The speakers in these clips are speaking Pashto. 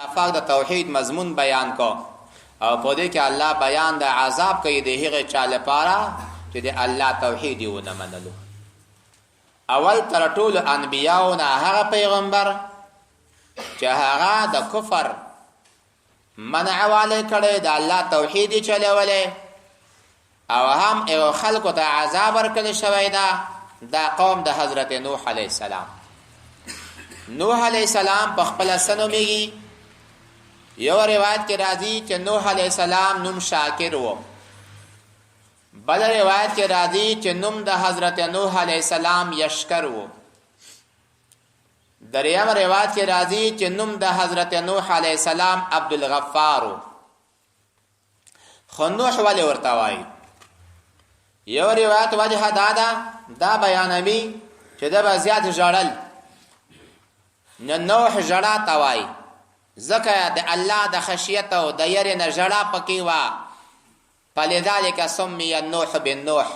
افاق د توحید مضمون بیان کو او په دې کې الله بیان د عذاب کوي د هغه چا لپاره چې د الله توحید یې ونه منلو. اول تر ټولو انبیاو نه هغه پیغمبر چې هغه د کفر منع والی کړی، د الله توحید یې چلولی او هم یو خلکو ته عذاب ورکړل شوی ده. دا قوم د حضرت نوح علیه السلام. نوح علیه السلام په خپله څه نومیږي؟ یو روایت کې راځي چې نوح علیه السلام نوم شاکر و، بل روایت کې راځي چې نوم د حضرت نوح علیه السلام یشکر و، دریم روایت کې راځي چې نوم د حضرت نوح علیه السلام عبدالغفار و. خو نوح ولې ورته وایي؟ یو روایت وجه دا بیانوي چې دا به زیات ژړل، نو نوح ژړا ته وایي ځکه د الله د خشیت او د یرې نه ژړا پکې وه. فلذلک سمی نوح بن نوح.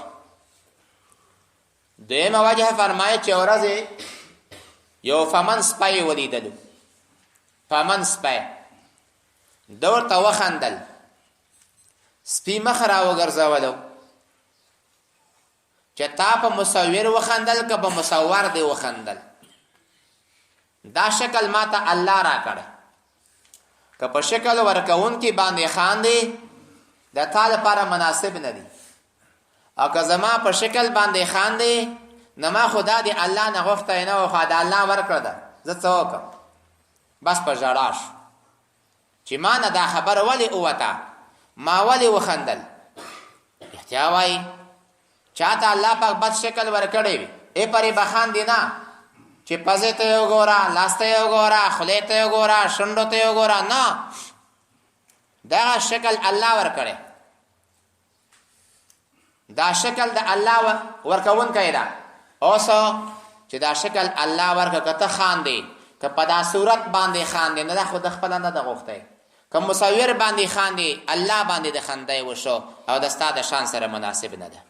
دویمه وجه فرمایي چې ورځې یو فمن سپی ولیدلو، فمن سپی ده ورته وخندل، سپي مخ را وګرځولو چې تا په مصور وخندل که په مصور دی وخندل، دا شکل ما ته الله را کړی، که په شکل ورکون کې باندې خاندې د تا لپاره مناسب نه دی، او که زما په شکل باندې خاندې نه ما خدا دی الله نه غوښتی نه و، خو د الله ورکړه ده، زه څه وکړم؟ بس په ژړا شو چې ما نه دا خبره ولې ووته، ما ولې وخندل. احتیا وایي چاته الله پاک بد شکل ورکړی وي ای پرې به خاندې نه چې پزې ته یې وګوره، لاس ته یې وګوره، خولې ته یې وګوره، شونډو ته یې وګوره، نه، دغه شکل الله ورکړی، دا شکل د الله ورکوونکی ده. اوس چې دا شکل الله ورکړه که ته خاندې، که په دا صورت باندې خاندې، نه دا خو د خپله نه ده غوښتی، که مصور باندې خاندې الله باندې د خندی وشو او د ستا د شان سره مناسب نه ده.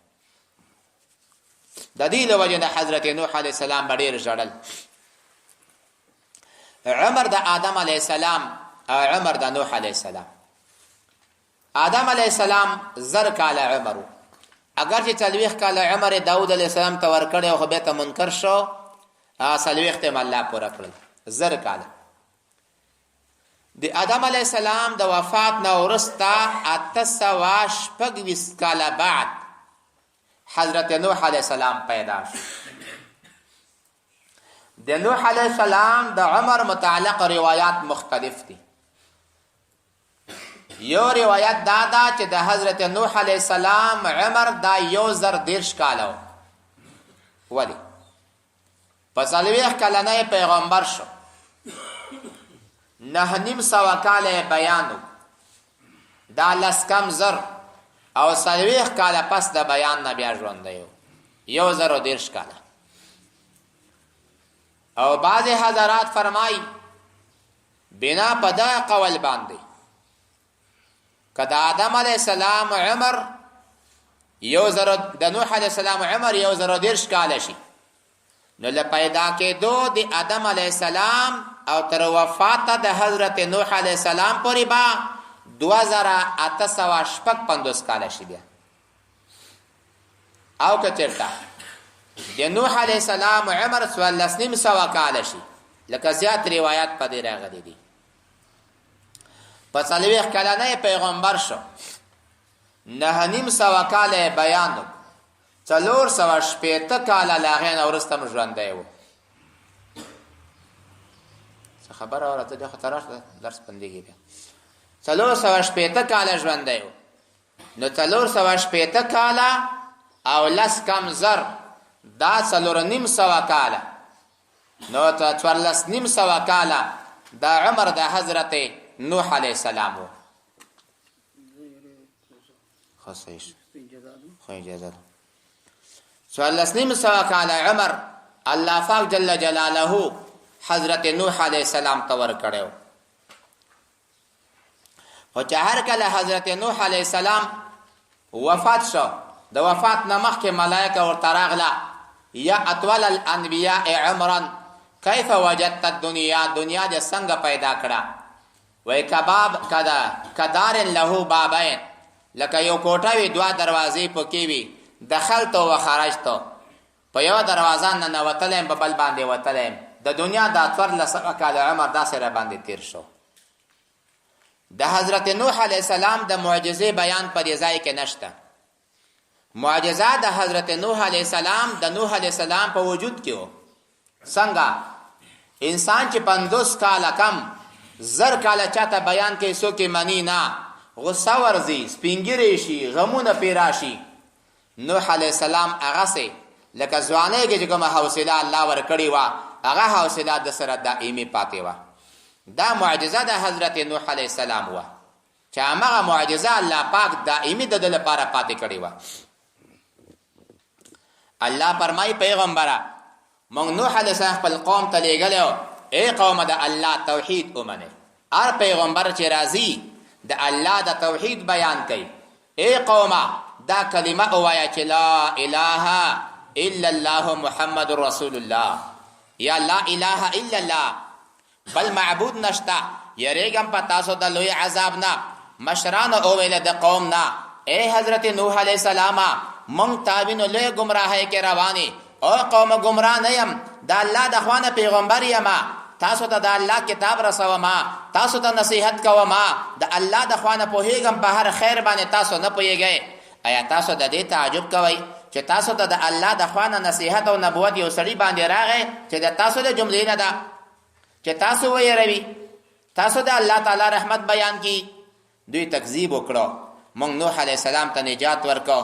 د دې له وجې نه حضرت نوح علیه السلام به ډېر ژړل. عمر د آدم علیه السلام او عمر د نوح علیه السلام. آدم علیه السلام 1000 کاله عمر و، اگر چې 40 کاله عمر داود علیه السلام ته ورکړی او خو بیا ته منکر شو، 40 ته الله پوره کړل، 1000 کاله. د آدم علیه السلام د وفات نه وروسته 826 کاله بعد حضرت نوح علیه السلام پیدا شو. د نوح علیه السلام د عمر متعلق روایات مختلف دي. یو روایت دا ده چې د حضرت نوح علیه السلام عمر دا 1030 کاله و. ولې؟ په 40 کلنی پیغمبر شو، 9.5 کاله بیان و، دا 10 کم زر او 40 کاله پس د بیان نه بیا ژوندی و، 1030 کاله. او بعض حضرات فرمایي بنا په دا قول باندې که د آدم علیه السلام عمر د نوح علیه السلام عمر 1030 کاله شي، نو له پیدا کېدو د آدم علیه السلام او تر وفاته د حضرت نوح علیه السلام پورې به 2855 کاله شي بیا. او که چېرته د نوح علیه السلام عمر 1400 کاله شي، لکه زیات روایات په دې راغلي دي. په 40 کلنی پیغمبر شو، 9.5 کاله بیان و، 460 کاله له هغې نه وروسته م ژوندی و. څه خبره اورته دی خو ته راشه درس بندېږي بیا. 460 کاله ژوندی و، نو 460 کاله او 10 کم زر دا 4.5 کاله، نو 14.5 کاله دا عمر د حضرت نوح علیه السلام و. خو صحیح شو، خو اجازه ده. 14.5 کاله عمر الله پاک جل جلاله حضرت نوح علیه السلام ته ورکړی و. خو چې هر کله حضرت نوح علیه السلام وفات شو، د وفات نه مخکې ملائکه ورته راغله، یا اطول الانبیاء عمرا کیف وجدت الدنیا، دنیا دې څنګه پیدا کړه؟ وی کباب کدار له بابین لکه یو کوټه وي دوه دروازې پکې وي دخلت و خرجت په یو دروازه نه نوتلم په بل باندې وتلم د دنیا دا 14 کاله عمر داسې را باندې تیر شو. د حضرت نوح علیه السلام د معجزې بیان په دې ځای کې نشته. معجزه د حضرت نوح علیه السلام د نوح علیه السلام په وجود کې و. څنګه انسان چې 50 کاله کم زر کاله چاته بیان کوي څوک منی نه، غصه ورځي، سپینګیری شي، غمونه پیرا شي. نوح علیه السلام هغسې لکه ځوانۍ کې چې کومه حوصله الله ورکړې وه هغه حوصله د سره دائمي پاتې وه. دا معجزه د حضرت نوح علیه السلام وه چې همغه معجزه الله پاک دائمي د ده لپاره پاتې کړې وه. الله فرمایي پیغمبره موږ نوح علیه السلام خپل قوم ته لیږلی و ای قومه د الله توحید ومنئ. هر پیغمبر چې راځي د الله د توحید بیان کوي. ای قومه دا کلمه ووایه چې لا اله الا الله محمد رسول الله، یا لا اله الا الله بل معبود نشته. یریږم په تاسو د لوی عذاب نه. مشرانو وویل د قوم نه ای حضرت نوح علیه السلام مونږ تابینو لوی ګمراهۍ کې روانې او قوم ګمراه نه یم، د الله د خوا نه پیغمبر یم، تاسو ته د الله کتاب رسوم، تاسو ته نصیحت کوم، د الله د خوا نه پوهېږم په هر خیر باندې تاسو نه پوهېږئ. ایا تاسو د دې تعجب کوئ چې تاسو ته د الله د خوا نه نصیحت او نبوت یو سړي باندې راغی چې د تاسو د جملې نه ده چې تاسو ویروي، تاسو د الله تعالی رحمت بیان کی. دوی تکذیب وکړو. موږ نوح علیه السلام ته نجات ورکو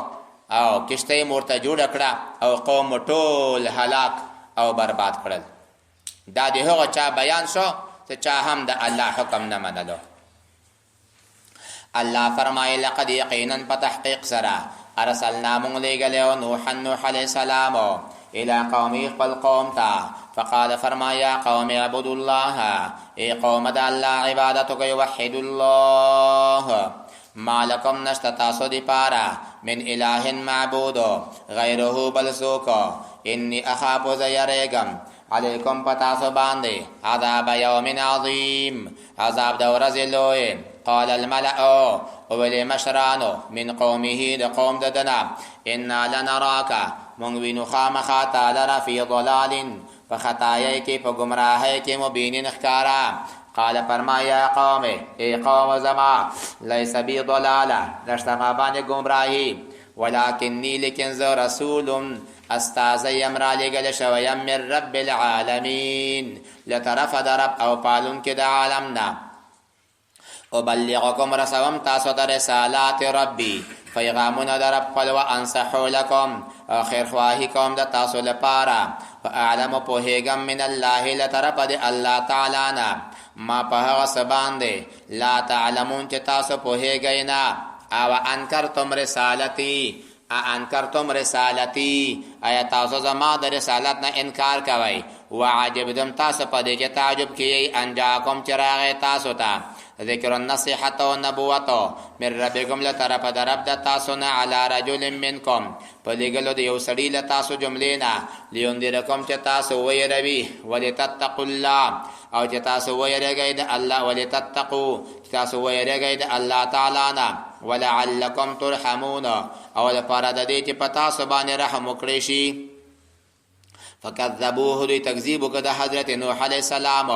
او کشته یې ورته جوړه کړه او قوم ټول هلاک او برباد کړل. دا د هغه چا بیان شو چې چا هم د الله حکم نه منلو. الله فرمایي لقد یقینا په تحقیق سره ارسلنا مونږ لیږلی و نوح علیه السلام الى قومي خپل قوم ته فقال فرمایا قوم اعبدوا الله ای قوم د الله عبادت کوئ وحدوا الله ما لکم نشته تاسو دپاره من اله معبود غیره بل څوک انی اخاف زه یریږم علیکم په تاسو باندې عذاب یوم عظیم عذاب د ورځې لوی. قال الملأ وویل مشرانو من قومه د قوم د دنه انا لنراک مونږ وینو خامخا تا لره فی ضلال په خطایۍ کې په ګمراهۍ کې مبین ښکاره. قال فرمایا قوم ای قوم زما لیس بی ضلاله نشته ما باندې ګمراهي ولکنی لیکن زه رسول استازی یم را لېږلی شوی یم من رب العالمین له طرفه د رب او پالونکي د عالم نه. ابلغکم رسوم تاسو ته رسالات ربی پیغامونه د رب خپل و انصحو لکم او خیرخواهي کوم د تاسو لپاره فاعلم پوهېږم من الله له طرفه د الله تعالی نه ما په هغه څه باندې لا تعلمون چې تاسو پوهېږئ نه. او انکرتم رسالتی انکرتم رسالتی آیا تاسو زما د رسالت نه انکار کوئ. وعجبتم تاسو په دې کې تعجب کیږئ ان جاءکم چې راغی تاسو ته ذکر النصیحت و نبوت من ربکم له طرفه د رب د تاسو نه علی رجل منکم په لېږلو د یو سړي له تاسو جملې نه لینذرکم چې تاسو ویروي ولتتقوا الله او چې تاسو ویریږئ د الله ولتتقوا چې تاسو ویریږئ د الله تعالی نه ولعلکم ترحمون او لپاره د دې چې په تاسو باندې رحم وکړی شي. فکذبوه دوی تکذیب وکړه د حضرت نوح علیه السلام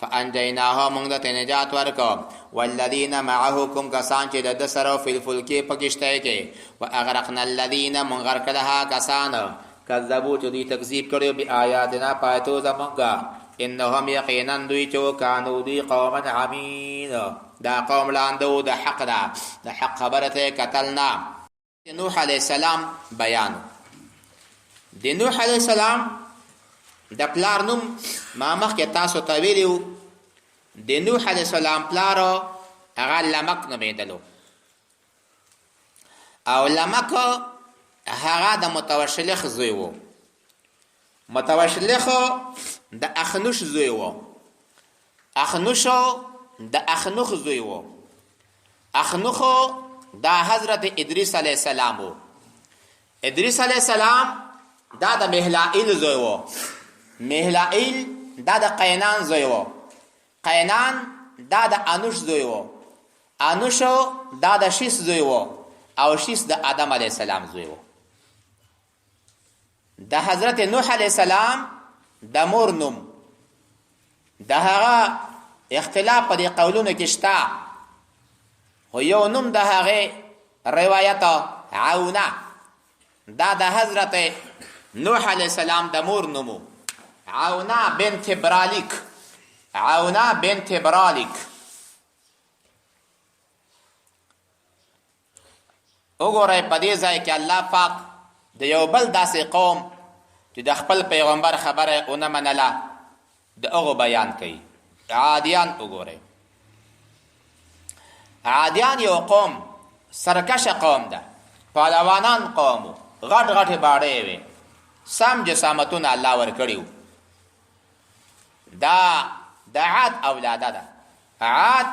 فانجیناه موږ ته نجات ورکړو والذین معه کوم کسان چې د ده سره فی الفلک په کشتۍ کې واغرقنا الذین موږ غرق کړه هغه کسان کذبو چې دوی تکذیب کړی بآیاتنا په آیاتو زمونږ انهم یقینا دوی چې کانو دوی قوما عمین دا قوم لاندو د حق ده د حق خبره ته کتل نه. نوح علیه السلام بیان د نوح علیه السلام د پلار نوم ما مخکې تاسو ته ویلي وو. د نوح علیه السلام پلار هغه لمک نومېدلو او لمک هغه د متوشلخ زوی و. متوشلخ د اخنوش زوی و. اخنوشو د اخنوخ زوی و. اخنوخو دا حضرت ادریس علیه السلام و. ادریس علیه السلام دا د مهلائیل زوی و. مهلائیل دا د قینان زوی و. قینان دا د انوش زوی و، انوشو دا د شیس زوی و، او شیس د آدم علیه السلام زوی و. د حضرت نوح علیه السلام د مور نوم د هغه اختلاف په دې قولونو کې شته، خو یو نوم د هغې روایت عونه، دا د حضرت نوح علیه السلام د مور نومو، عونه بنت برالیک، عونه بنت برالیک. وګورئ په دې ځای کې الله پاک د یو بل داسې قوم چې د خپل پیغمبر خبره ونه منله د هغو بیان کوي. عادیان وګورئ، عادیان یو قوم سرکشه قوم ده، پهلوانان قوم، غټ غټې باړې وې، سم جسامتونه الله ورکړي وو. دا د عاد اولاده ده، عاد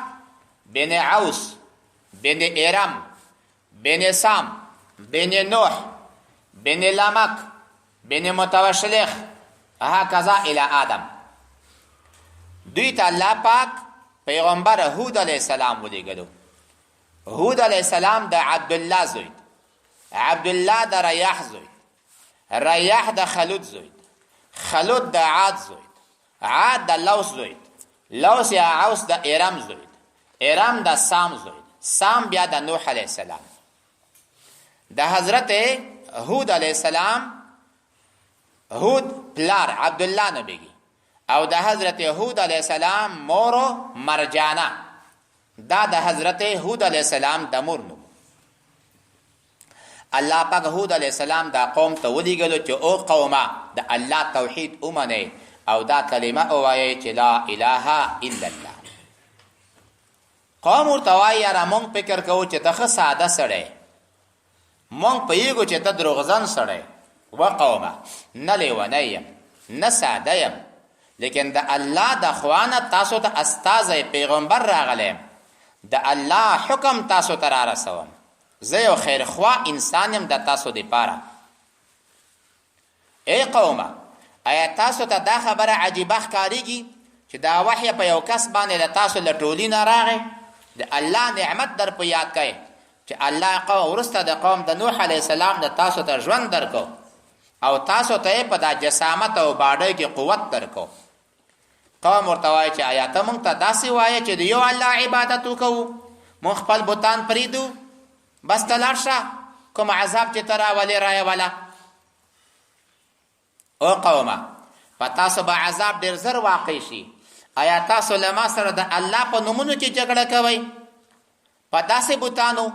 بن عوس بن ارم بن سام بن نوح بن لمک بن متوشلخ هكذا الى آدم. دوی ته الله پاک پیغمبر هود علیه السلام ولیږلو. هود علیه السلام د عبدالله زوی، عبدالله د ریاح زوی، ریاح د خلود زوی، خلود د عاد زوی، عاد د لوس زوی، لوس یا عوس د ارم زوی، ارم د سام زوی، سام بیا د نوح علیه السلام. د حضرت هود علیه السلام هود پلار عبدالله نبیگی، او د حضرت هود علیه السلام مورو مرجانه، دا د حضرت هود علیه السلام د مور نوم. الله پاک هود علیه السلام دا قوم ته ولیږلو چې او قومه د الله توحید ومنئ او دا کلمه ووایئ چې لا اله الا الله. قوم ورته وایي یاره مونږ فکر کوو چې ته ښه ساده سړی، مونږ پوهېږو چې ته دروغجن سړی و قومه، نه لیونی یم نه ساده یم، لیکن د الله د خوانه تاسو ته استازی پیغمبر راغلی یم، د الله حکم تاسو ته را رسوم، زه یو خیرخوا انسان یم د تاسو دپاره. ای قومه ایا تاسو ته دا خبره عجیبه ښکارېږي چې دا وحی په یو کس باندې د تاسو له ټولي نه راغی؟ د الله نعمت در په یاد کوئ چې الله قوم وروسته د قوم د نوح علیه السلام د تاسو ته ژوند درکو او تاسو ته په دا جسامت او باډۍ کې قوت درکو. قوم ورته وایي چې آیا ته موږ ته داسې وایې چې د یو الله عبادت وکوو، موږ خپل بتان پرېږدو، بس ته لاړ شه، کوم عذاب چې ته راولې رایوله. او قومه په تاسو به عذاب ډېر زر واقع شي. آیا تاسو له ما سره د الله په نومونو کې جګړه کوئ، په داسې بوتانو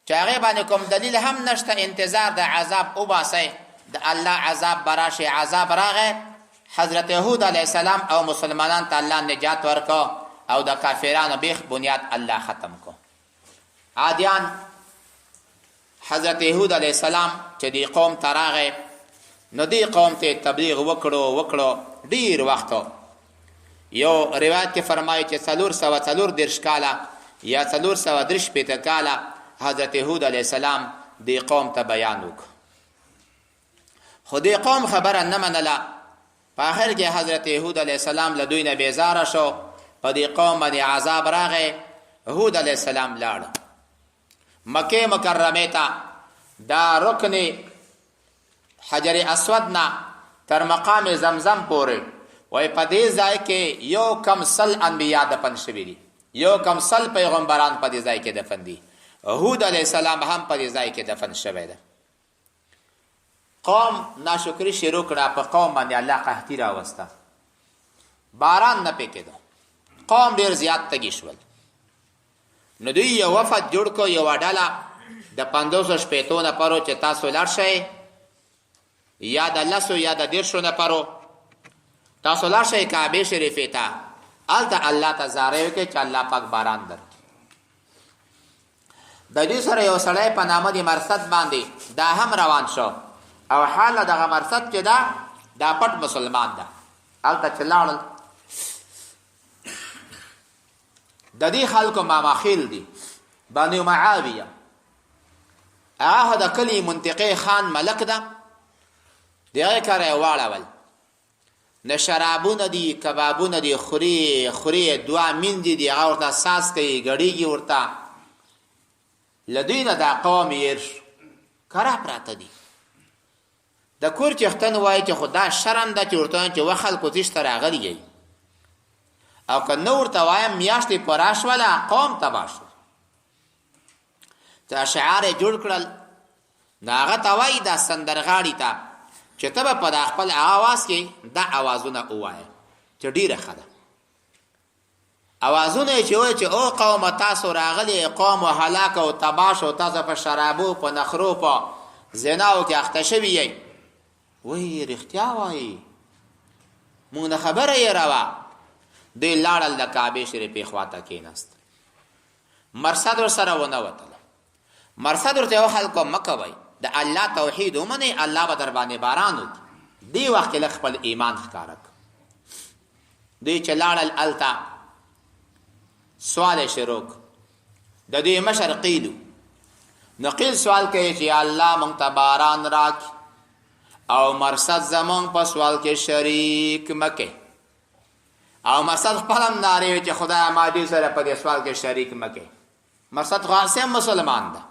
چې هغې باندې کوم دلیل هم نشته، انتظار د عذاب وباسئ، د الله عذاب به راشي. عذاب راغی، حضرت هود علیه السلام او مسلمانان ته الله نجات ورکو او د کافرانو بیخ بنیاد الله ختم کو. عادیان حضرت هود علیه السلام چې دی قوم ته راغی، نو دی قوم ته تبلیغ وکړو ډیر وخت. یو روایت کې فرمایي چې 430 کاله یا 430 کاله حضرت هود علیه السلام دی قوم ته بیان وکړ، خو دی قوم خبره نه منله. په آخر کې حضرت هود علیه السلام له دوی نه بیزاره شو، په دی قوم باندې عذاب راغی. هود علیه السلام لاړ مکه مکرمه ته، دا رکن حجر اسود نه تر مقام زمزم پورې، وای په دې ځای کې یو کم سل انبیا دفن شوي دي، یو کم سل پیغمبران په دې ځای کې دفن دي. هود علیه السلام هم په دې ځای کې دفن شوی ده. قوم ناشکری شروع کړه، په قوم باندې الله قحطي راوسته، باران نه پې کېده، قوم ډېر زیات تږي شول. نو دوی یو وفد جوړ کړو، یوه ډله د 500 نفرو چې تاسو لاړ شئ، یا د 10 یا د 10 نفرو تاسو لاړ شئ کعبې شریفې ته، هلته الله ته زارۍ وکړئ چې الله پاک باران درکړي. د دوی سره یو سړی په نامه د مرصد باندې دا هم روان شو، او حال دغه مرصد چې دا پټ مسلمان ده. هلته چې لاړل د دې خلکو ماماخیل دي، بنو معاویه، هغه د کلي منطقې خان ملک ده، د هغې کره یې واړول. نه شرابونه دي کبابونه دي خوري دوه میندې دي هغه ورته ساس کوي ګډېږي ورته له دوی نه دا قوم یېر شو کرا پراته دي د کور چښتن وایي چې خو دا شرم ده چې ورته وایم چې و خلکو تېښته راغلي یئ او که نه ورته وایم میاشتې پوره شوله قوم تباه شو چې اشعار یې جوړ کړل نو هغه ته وایي دا سندرغاړي ته چې ته به په دا خپل اواز کې دا اوازونه ووایه چې ډېره ښه ده اوازونه یې چې وایي چې او قومه تاسو راغلي قوم و هلاک او تباه شو تاسو په شرابو په نخرو په زناو کې اخته شوي یئ وایي رښتیا وایي مونږ نه خبره یې روه دوی لاړل د کعبې شریفې خواته کېناست مرصد ورسره ونه وتله مرصد ورته یو خلکو مه کوئ د الله توحید ومنئ الله به در باندې باران وکړي دې وخت کې لږ خپل ایمان ښکاره کړ دوی چې لاړل هلته سوال یې شروع کړ د دوی مشر قیلو نو قیل سوال کوي چې الله موږ ته باران راکړي او مرصد زمونږ په سوال کې شریک مه کوي او مرصد خپل هم نارې وي چې خدایه ما دې سره په دې سوال کې شریک مه کوي مرصد خو هسې مسلمان ده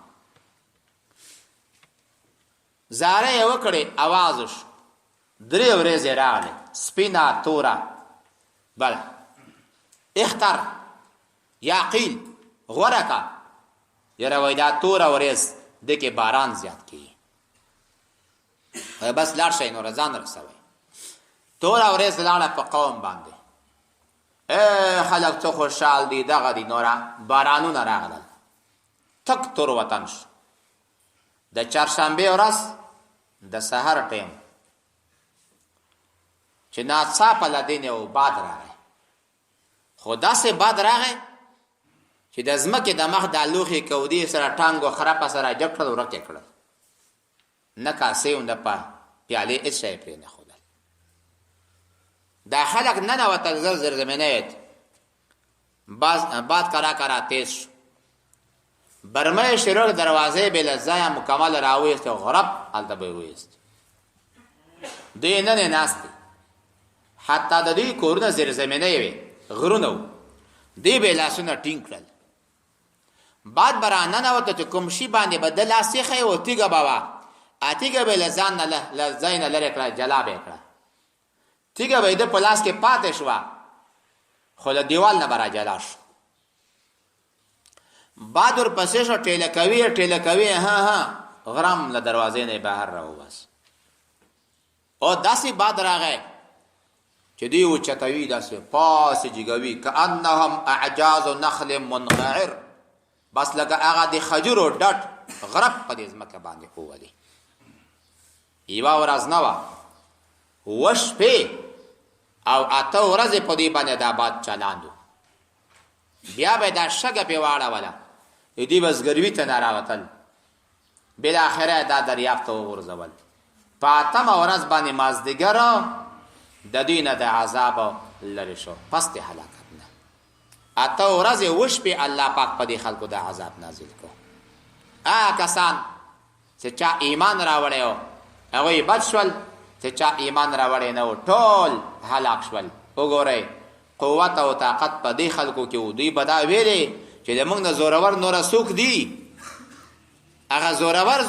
زاره یې وکړې اواز وشو 3 ورځې راغلې سپینه توره بله اختر یا قیل غوره که یاره وایي دا توره ورځ دې کې باران زیات کېږي بس لاړ شئ نوره ځان رسوئ توره ورځ لاړه په قوم باندې خلک څه خوشحال دي دغه دي نوره بارانونه راغلل تک تور وطن شو د چهارشنبې ورځ د سحر ټیم چې ناڅاپه له دې نه یو باد راغی خو داسې باد راغی چې د ځمکې د مخ دا لوښې کودې سره ټانګ و خرپه سره جګ کړل ورک یې کړل نه کاسې و نه پیالې هېڅ شی پرې نه ښودل دا خلک ننوتل زر زمینه باد کرا کرا تیز شو برمه شروع دروازه به لزای مکمل راویست و غرب هلته به ویست دوی نن ناستی حتی د دوی کورونه زیر زمینه وي غرونه دوی به لاسونه ټینګ کړل بعد برا ننوته چې کوم شي باندې به د لاس یې ښی و تیږه به وه تیږه به له ځان نه له ځای نه لرې کړه جلا به یې کړه تیږه به یې د په لاس کې پاتې شوه خو له دیوال نه به را جلا شو بعد ورپسې شو ټېله کوي غرم له دروازې نه بهر راوباس او داسې باد راغی چې دوی اوچتوي داسې پاسې جګوي کانهم اعجاز نخل منقعر بس لکه هغه د خجورو ډټ غرب په دې ځمکه باندې وولي یوه ورځ نه وه 2 شپې او 8 ورځې په دې باندې دا باد چلاند بیا به دا شګه پې واړوله دوی به زګروي ته نه راوتل بالاخره دا دریاب ته وغورځول په 8مه ورځ باندې مازدیګر د دوی نه د عذاب لرې شو پس د هلاکت نه 8 ورځې 2 شپې الله پاک په دې خلکو د عذاب نازل کو کسان چې چا ایمان راوړی و هغوی بد شول چې چا ایمان راوړی نه و ټول هلاک شول وګورئ قوت او طاقت په دې خلکو کې و دوی به دا ویلې چې د موږ نه زورور نوره څوک دي هغه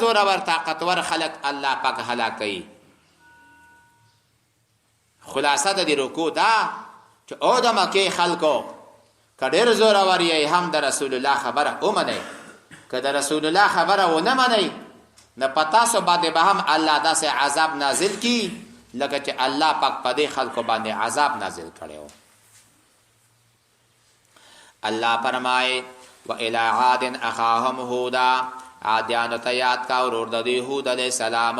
زورور طاقتور خلک الله پاک هلاک کوي خلاصه د دې رکوع دا چې او د مکې خلکو که ډېر زورور یې هم د رسول الله خبره ومنئ که د رسول الله خبره ونه منئ نه په تاسو باندې به هم الله داسې عذاب نازل کی لکه چې الله پاک په دې خلکو باندې عذاب نازل کړی و الله فرمای و الی عاد اخاهم هودا عادیانو ته یاد کا ورور د دوی هود علیه السلام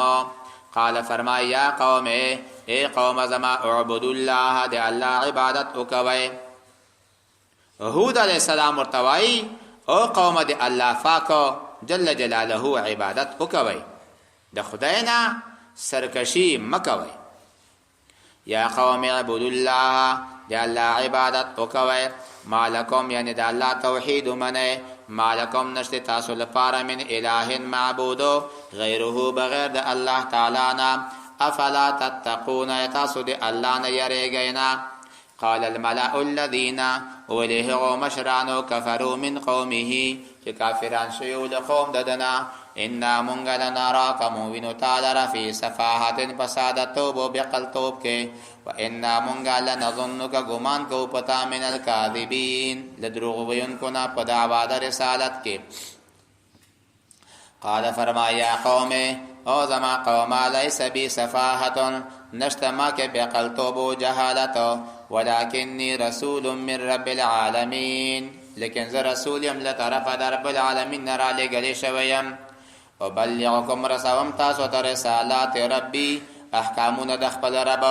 قال فرمای یا قوم ای قوم زما اعبدوا الله د الله عبادت وکوئ هود علیه السلام ورته وایي او قوم د الله پاک جل جلاله عبادت وکوئ د خدای نه سرکشي مکوئ یا قوم اعبدوا الله د الله عبادت وکوئ مالکم یعنی د الله توحید ومنئ مالکم نشته تاسو لپاره من اله معبودو غیره بغیر د الله تعالی نه افلا تتقون تاسو د الله نه یریږئ نه. قال الملأ الذين وله مشرانو كفروا من قومه چې کافران شیو د قوم ددنا انا مونږ لنراک موینو تعالی فی سفاحت فسادتوب و بقلتوب کې و انا مونږ لنظنک ګمان کو پتا من الکاذبین لدروغ وینکو نه په دعوا د رسالت کې. قال فرمایا قوم او زما قوم لیس بی صفاحت نشته ما کې بقلتوب و جهالت ولكني رسول من رب العالمين لیکن زه رسول یم له طرفه د رب العالمین نه رالیږلی شوی یم. وبلغکم رسوم تاسو ته رسالات ربي احکامونه د خپل رب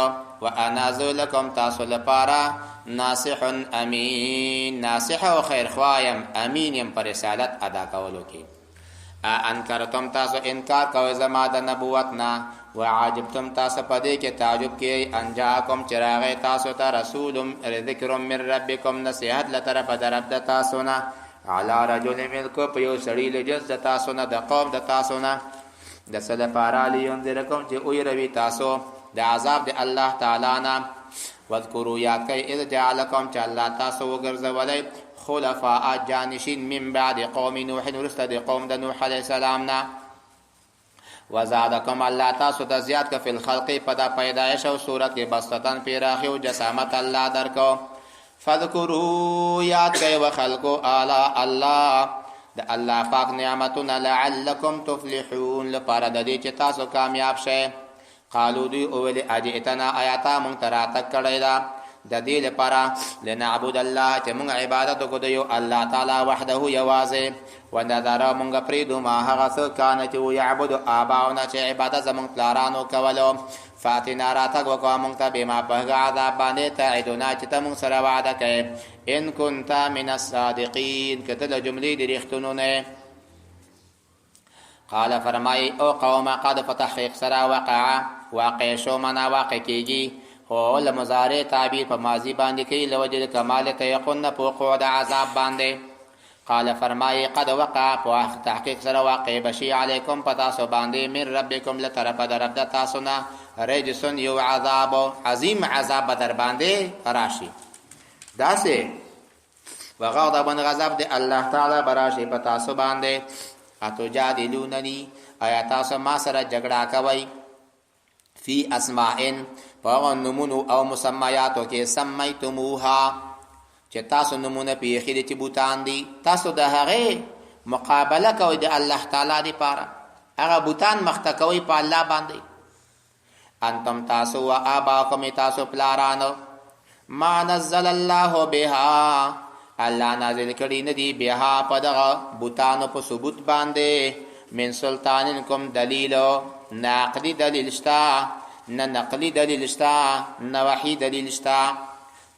و انا ذلکم تاسو لپاره ناصح امین ناصح او خیرخوا یم امین یم پر رسالت ادا کولو کې. انکرتم تاسو انکار کوئ زما د نبوت نه وعجبتم تاسو په دې کې تعجب کې انجاکم چراغ تاسو ته رسول ذکر من ربکم نصیحت له طرفه د رب د تاسو نه علی رجل منکم په یو سړي له جنس د تاسو نه د قوم د تاسو نه د څه لپاره لینذرکم چې ویروي تاسو د عذاب د الله تعالی نه. واذکروا یاد کړئ اذ جعلکم چې الله تاسو وګرځولی خلفاء جانشین من بعد قوم نوح وروسته د قوم د نوح علیه السلام نه. وزادکم الله تاسو ته زیات که فی الخلق په د پیدایش او صورت کې بسطتن پیراخي او جسامت الله درکو. فذکروا یاد کړئ و خلقو اعلی الله د الله پاک نعمتونه لعلکم تفلحون لپاره د دې چې تاسو کامیاب شئ. قالو دوی اویل اجئتنا آیاتا مونږ ته راتګ کړی ده د دې لپاره لنعبد الله چې مونږ عبادت وکړو د یو الله تعالی وحده یوازې ونذر مونږ پرېږدو ما هغه څه کانه چې یعبدو آباؤنا چې عبادت زمونږ پلارانو کولو. فاتنا راتګ وکړه مونږ ته بما په هغه عذاب باندې تعدنا چې ته مونږ سره وعده کوې ان كنت من الصادقین که ته د جملې د رښتونو نه. قال فرمای او قوم قد فتحقیق سره واقع شو منا واقع کېږي خو لمضارع تعبیر په ماضي باندې کوي لوجه د کمال تیقن نه په وقوع د عذاب باندې. قال فرمای قد وقع په تحقیق سره واقع بشي علیکم په تاسو باندې من ربکم له طرفه د رب د تاسو نه رجسن یو عذاب عظیم عذاب به در باندې راشي. داسې وغضبن غضب د الله تعالی براشي په تاسو باندې. اتجادلوننی آیا تاسو ما سره جګړه کوئ فی اسماء په نمونو او مسمیاتو کې سمیتموها چې تاسو نمونه پیښې دي چې بوتان دي تاسو د هغې مقابله کوئ د الله تعالی لپاره هغه بوتان مخته کوئ په الله باندې. انتم تاسو و آباکم تاسو پلارانو ما نزل الله بها الله نازل کړي نه دي بها په دغه بوتانو په ثبوت باندې من سلطان کوم دلیل ناقلی دلیل شتا نه نقلی دلیل شتا نه وحی دلیل شتا.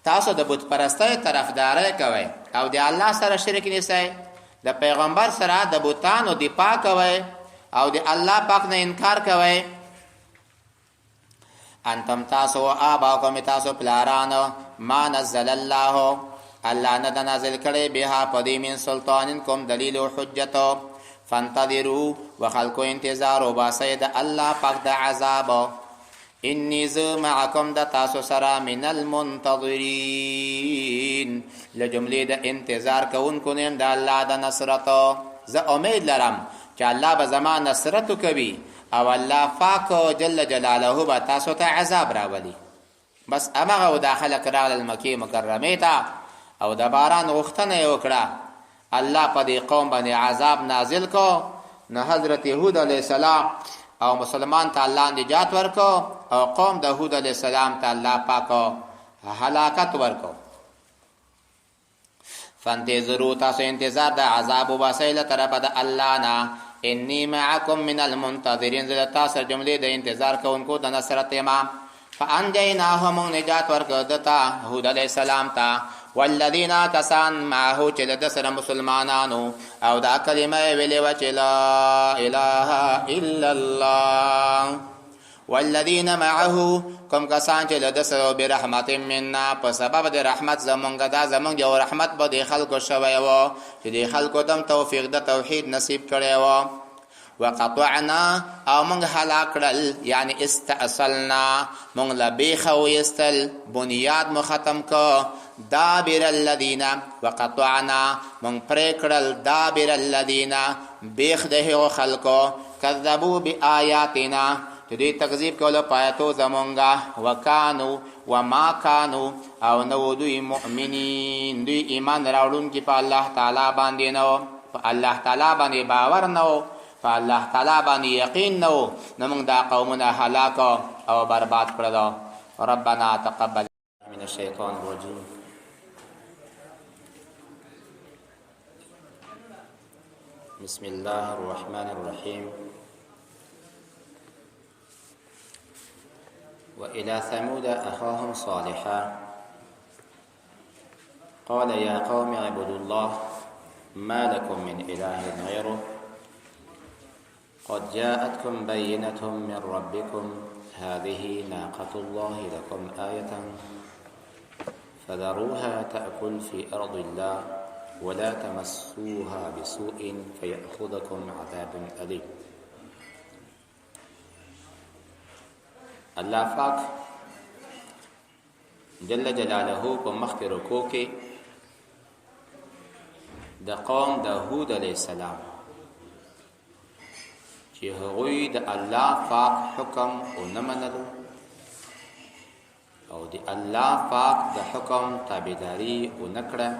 تاسو د بت پرستۍ طرفداري کوئ او د الله سره شرک نیسئ د پیغمبر سره د بوتانو دفاع کوئ او د الله پاک نه انکار کوئ. انتم تاسو و آباکم تاسو پلارانو ما نزل الله الله نه نازل کړي بها پدې من سلطان کوم دلیل او حجت. فانتظروا وخلقو انتظار وباسئ د الله پاک د عذاب. انی ز معکم د تاسو سره من المنتظرین لجملې د انتظار کوونکو نیم د الله د نصرت. زه امید لرم چې الله به زما نصرت کوي او الله پاک جل جلاله به تاسو ته عذاب راولي. بس امغه و داخله کړه المکی مکرمه ته او د باران غوښتنه یې وکړه. الله په دې قوم باندې عذاب نازل کو نه حضرت هود علیه السلام او مسلمان ته الله نجات ورکو او قوم د هود علیه السلام ته الله پاک هلاکت ورکو. فانتظروا تاسو انتظار د عذاب وباسئ له طرفه د الله نه. انی معکم من المنتظرین زه تاسو جملې د انتظار کوونکو د نصرت ما. فانجیناه نجات ورکو دتا هود علیه السلام ته والذین کسان معه چې د سره مسلمانانو او دا کلمه ویلې و چې لا اله الا الله. والذین معه کوم کسان چې د سره برحمت منا په سبب د رحمت زمونږ دا زمونږ یو رحمت به د خلکو شوی و چې د خلکو دم توفیق د توحید نصیب کړی و. وقطعنا او موږ هلاک کړل یعنی استاصلنا موږ له بیخه ویستل بنیاد مو ختم کو دابر الذین وقطعنا موږ پرې کړل دابر الذین بیخ د هغو خلکو کذبوا بآیاتنا چې دوی تکذیب کولو پایتو زمونږه وکانو وما کانو او نو دوی مؤمنین دوی ایمان راوړونکي په الله تعالی باندې نو په الله تعالی باندې باور نو په الله تعالی باندې یقین نو نو موږ دا قومونه هلاک او برباد کړل ربنا تقبل من الشیطان الرجیم بسم الله الرحمن الرحیم وإلى ثمود أخاهم صالحا قال يا قوم اعبدوا الله ما لكم من إله غيره قد جاءتكم بينة من ربكم هذه ناقة الله لكم آية فذروها تأكل في أرض الله ولا تمسوها بسوء فيأخذكم عذاب أليم. الله پاک جل جلاله په مخکې رکوع کې د قوم د هود علیه السلام چې هغوی د الله پاک حکم ونه منلو او د الله پاک د حکم تابعداري ونه کړه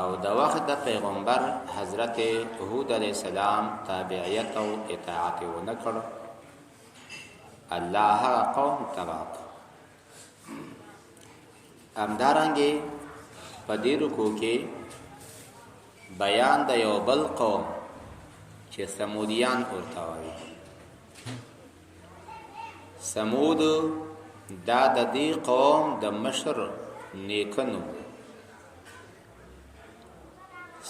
او د وخت د پیغمبر حضرت هود علیه السلام تابعیت او اطاعت ونه کړ الله قوم تباک امدارنګي په دې رکوع کې بیان د یو بل قوم چې سمودیان ورته وایي سمود دا د دې قوم د مشر نیکنو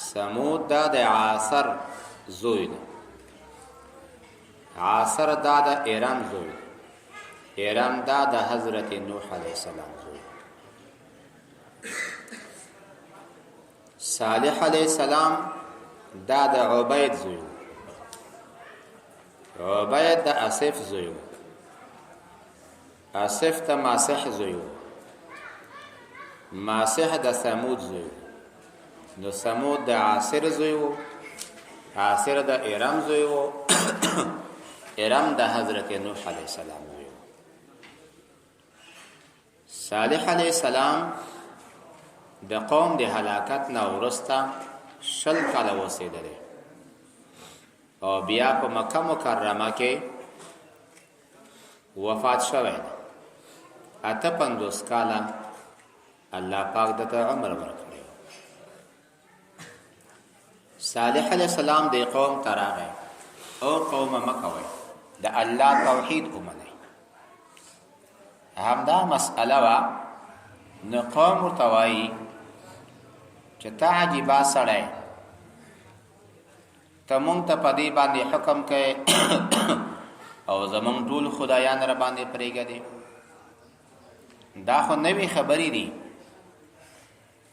سمود دا د عاصر زوی ده عاصر دا د ارم زوی ارم دا د حضرت نوح علیه السلام زوی صالح علیه السلام دا د عبید زوی عبید د اسف زوی اسف د ماسح زوی ماسح د ثمود زوی نو ثمود د عاصر زوی عاصر د ارم زوی ارم د حضرت نوح علیه السلام زوی صالح علیه السلام د قوم د هلاکت نه وروسته 60 کاله اوسېدلی او بیا په مکه مکرمه کې وفات شوی دی 58 کاله الله پاک دته عمر ورکړی صالح علیه السلام د قوم تراغه او قوم مکه وای د الله توحید ومني همدا مسأله وا نو قوم ورتوای چې تعجبا سړی ته مونږ ته په دې باندې حکم کوي او زمونږ ټول خدایان را باندې پرېږدي دا خو نوې خبرې دي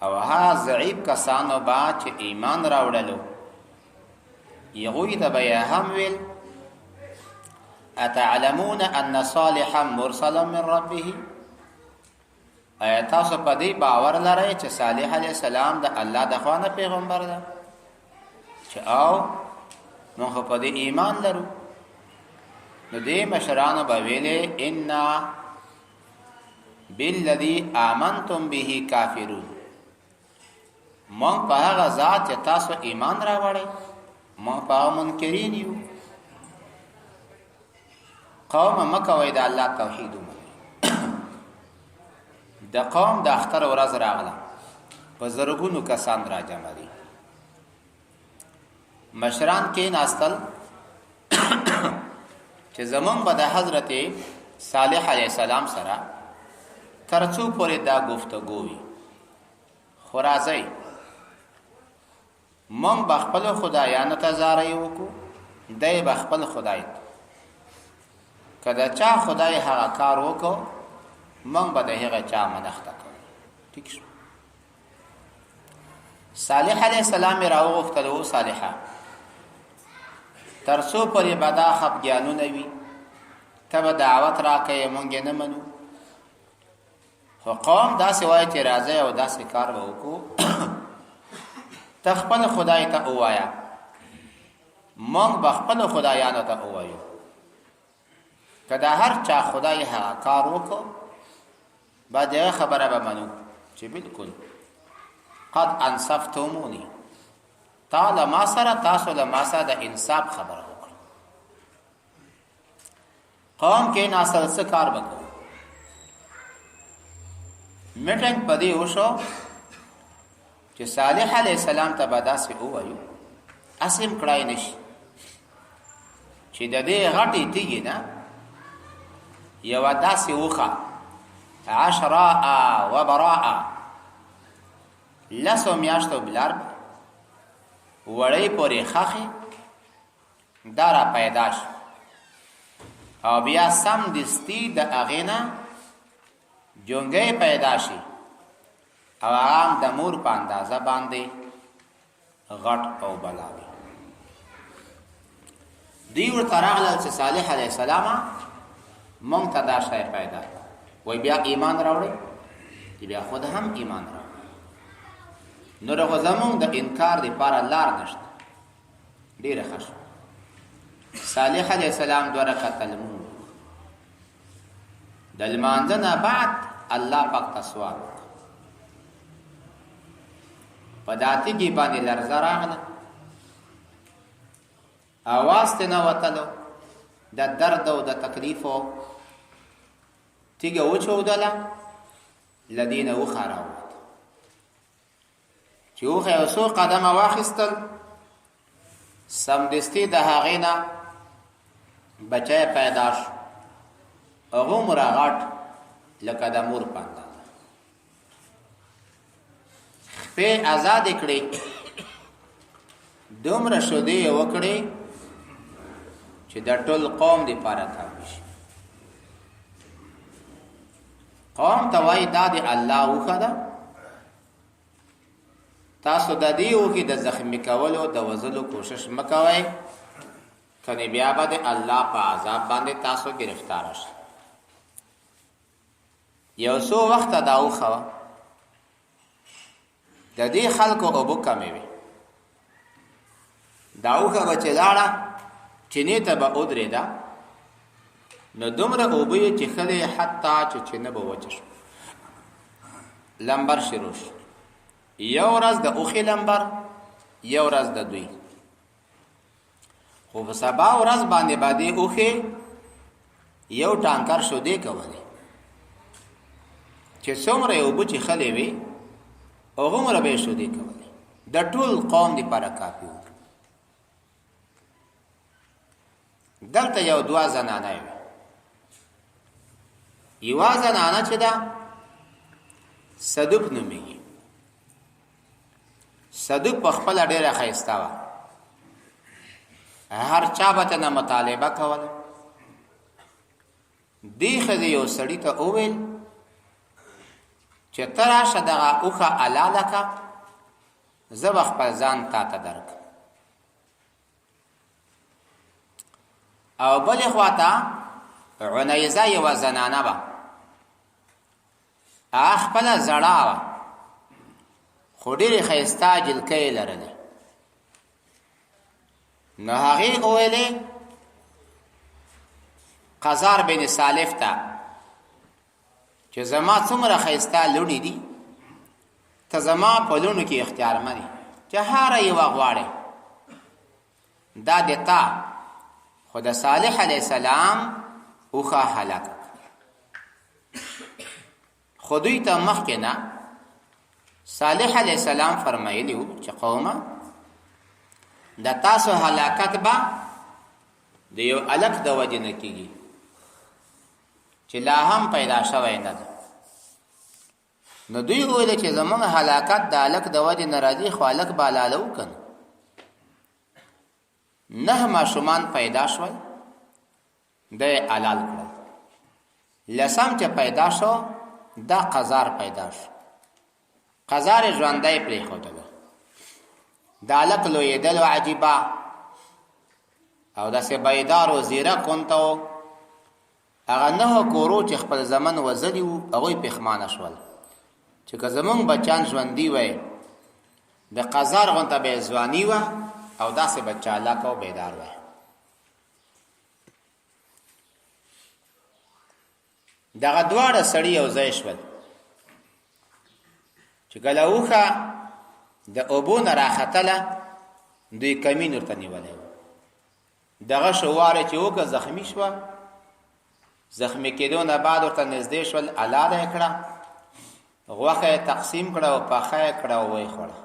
او ها ضعیف کسانو با چې ایمان راوړلو یغوی ته بیا هم ویل اتعلمون ان صالحا مرسل من ربه ایا تاسو په دې باور لرئ چې صالح علیه السلام د الله د خوانه پیغمبر ده چې او موږ په دې ایمان لرو نو دې مشرانو به ویلې ان بالذي آمنتم به کافرون موږ په هغه ذات چې تاسو ایمان راوړئ موږ په منکرین یو قوم مکه وای د الله توحید ومني د قوم د اختر ورځ راغله په زرګونو کسان را جمع دي مشران کې ناستل چې زمون به د حضرت صالح علیه السلام سره ترڅو پورې دا گفتگو وي خرازی مونږ بخپل خدایانو ته زارې وکړو دای بخپل خدای کله چا خدای هغه کار وکړو مونږ به د هغه چا منښت کوو ٹھیک شو صالح علیه السلام راوغفتلو صالحا ترڅو پرې به دا خفګانونه وي ته به دعوت راکړې مونږ یې نه منو. خو قوم داسې وایي چې راځئ او داسې کار به وکړو. ته خپل خدای ته ووایه مونږ به خپلو خدایانو ته ووایو که دا هر چا خدای هغه کار وکړو به دغه خبره به منو چې بلکل قد انصفتموني تاسو له ما سره د انصاف خبره وکړه. قوم کې ناسل څه کار وکړو میټنګ پدې وشو چې صالح علیه السلام ته به داسې ووایو اسیم کړای نشي چې د دې غټې تیږې نه یوه داسې وخه عشراء و براء لسو میاشتو بلار وړی پورې خخې دا را پیدا شو او بیا سم دستی د هغې نه جونګی پیدا شي او هغه د مور په اندازه باندې غټ او بلا وي. دوی ورته راغلل چې صالح علیه السلام مونږ ته دا شی پیدا وای بیا ایمان راوړئ چې بیا خود هم ایمان راوړئ. نو رغو زمونږ د انکار دپاره لار نشته. ډېره ښه شوه. صالح علیه السلام 2 رکعته لمونځ د لمانځه نه بعد الله پاک ته سوال وکړ. په دا تیږې باندې لرزه راغله اواز ترې نه وتلو د درد او د تکلیفو تیږه وچودله له دې نه وښه راووت چې وښه یو څو قدمه واخیستل سمدستي د هغې نه بچی پیدا شو هغومره غټ لکه د مور په اندازه خپې ازادې کړې دومره شودې یې وکړې چې د ټول قوم دپاره کافي شي. قوم ته وایي دا د الله اوښه ده تاسو د دې اوښې د زخمي کولو د وژلو کوشش مه کوئ کنې بیا به د الله په عذاب باندې تاسو گرفتاره شئ. یو څو وخته دا اوښه وه د دې خلکو اوبه کمې وې دا اوښه به چې لاړه چینې ته به ودرېده نو دومره اوبه یې چښلې حتی چې چینه به وچه شو لمبر شروع شو. یو ورځ د اوښې لمبر یو ورځ د دوی خو په سبا ورځ باندې به دې اوښې یو ټانکر شودې کولې چې څومره یې اوبه چښلې وې هغومره به یې شودې کولې د ټول قوم دپاره کافي وو. دلته یو 2 زنانه وې یوه زنانه چې ده صدوق نومیږي. صدوق په خپله ډېره ښایسته وه هر چا به ترنه مطالبه کوله. دې ښځې یو سړي ته وویل چې ته راشه دغه اوښه حلاله که زه به خپل ځان تا ته درکړم. او بلې خوا ته عنیزه یوه زنانه وه هغه خپله زړه وه خو ډېرې ښایسته جلکۍ یې لرلې. نو هغې وویلې قزار بن سالف ته چې زما څومره ښایسته لوڼې دي ته زما په لوڼو کې اختیار منې چې هره یوه غواړې دا د تا خو د صالح علیه السلام اوښه هلاکه خو دوی ته مخکې نه صالح علیه السلام فرمایلی وو چې قومه د تاسو هلاکت به د یو الک د وجې نه کېږي چې لا هم پیدا شوی نه ده. نو دوی وویل چې زمونږ هلاکت د الک د وجې نه راځي خو الک به حلاله وکړو. 9 ماشومان پیدا شول د یې حلال کړل. 10م چې پیدا شو دا قزار پیدا شو. قزار یې ژوندی پرېښودله. د الک لویېدل عجیبه او داسې بیدار او زیرک غونته و. هغه 9 کورو چې خپل زمن وزلي وو هغوی پښمانه شول چې که زمونږ بچان ژوندي وی د قزار غونته به ځواني وه او داسې به چالاک او بیدار وی. دغه دواړه سړي یو ځای شول چې کله اوښه د اوبو نه راختله دوی کمین ورته نیولی و. دغه شواره چې وکړه زخمی شوه، زخمی کېدو نه بعد ورته نږدې شول، حلاله یې کړه، غوښه یې تقسیم کړه او پخه یې کړه او ویې خوړه.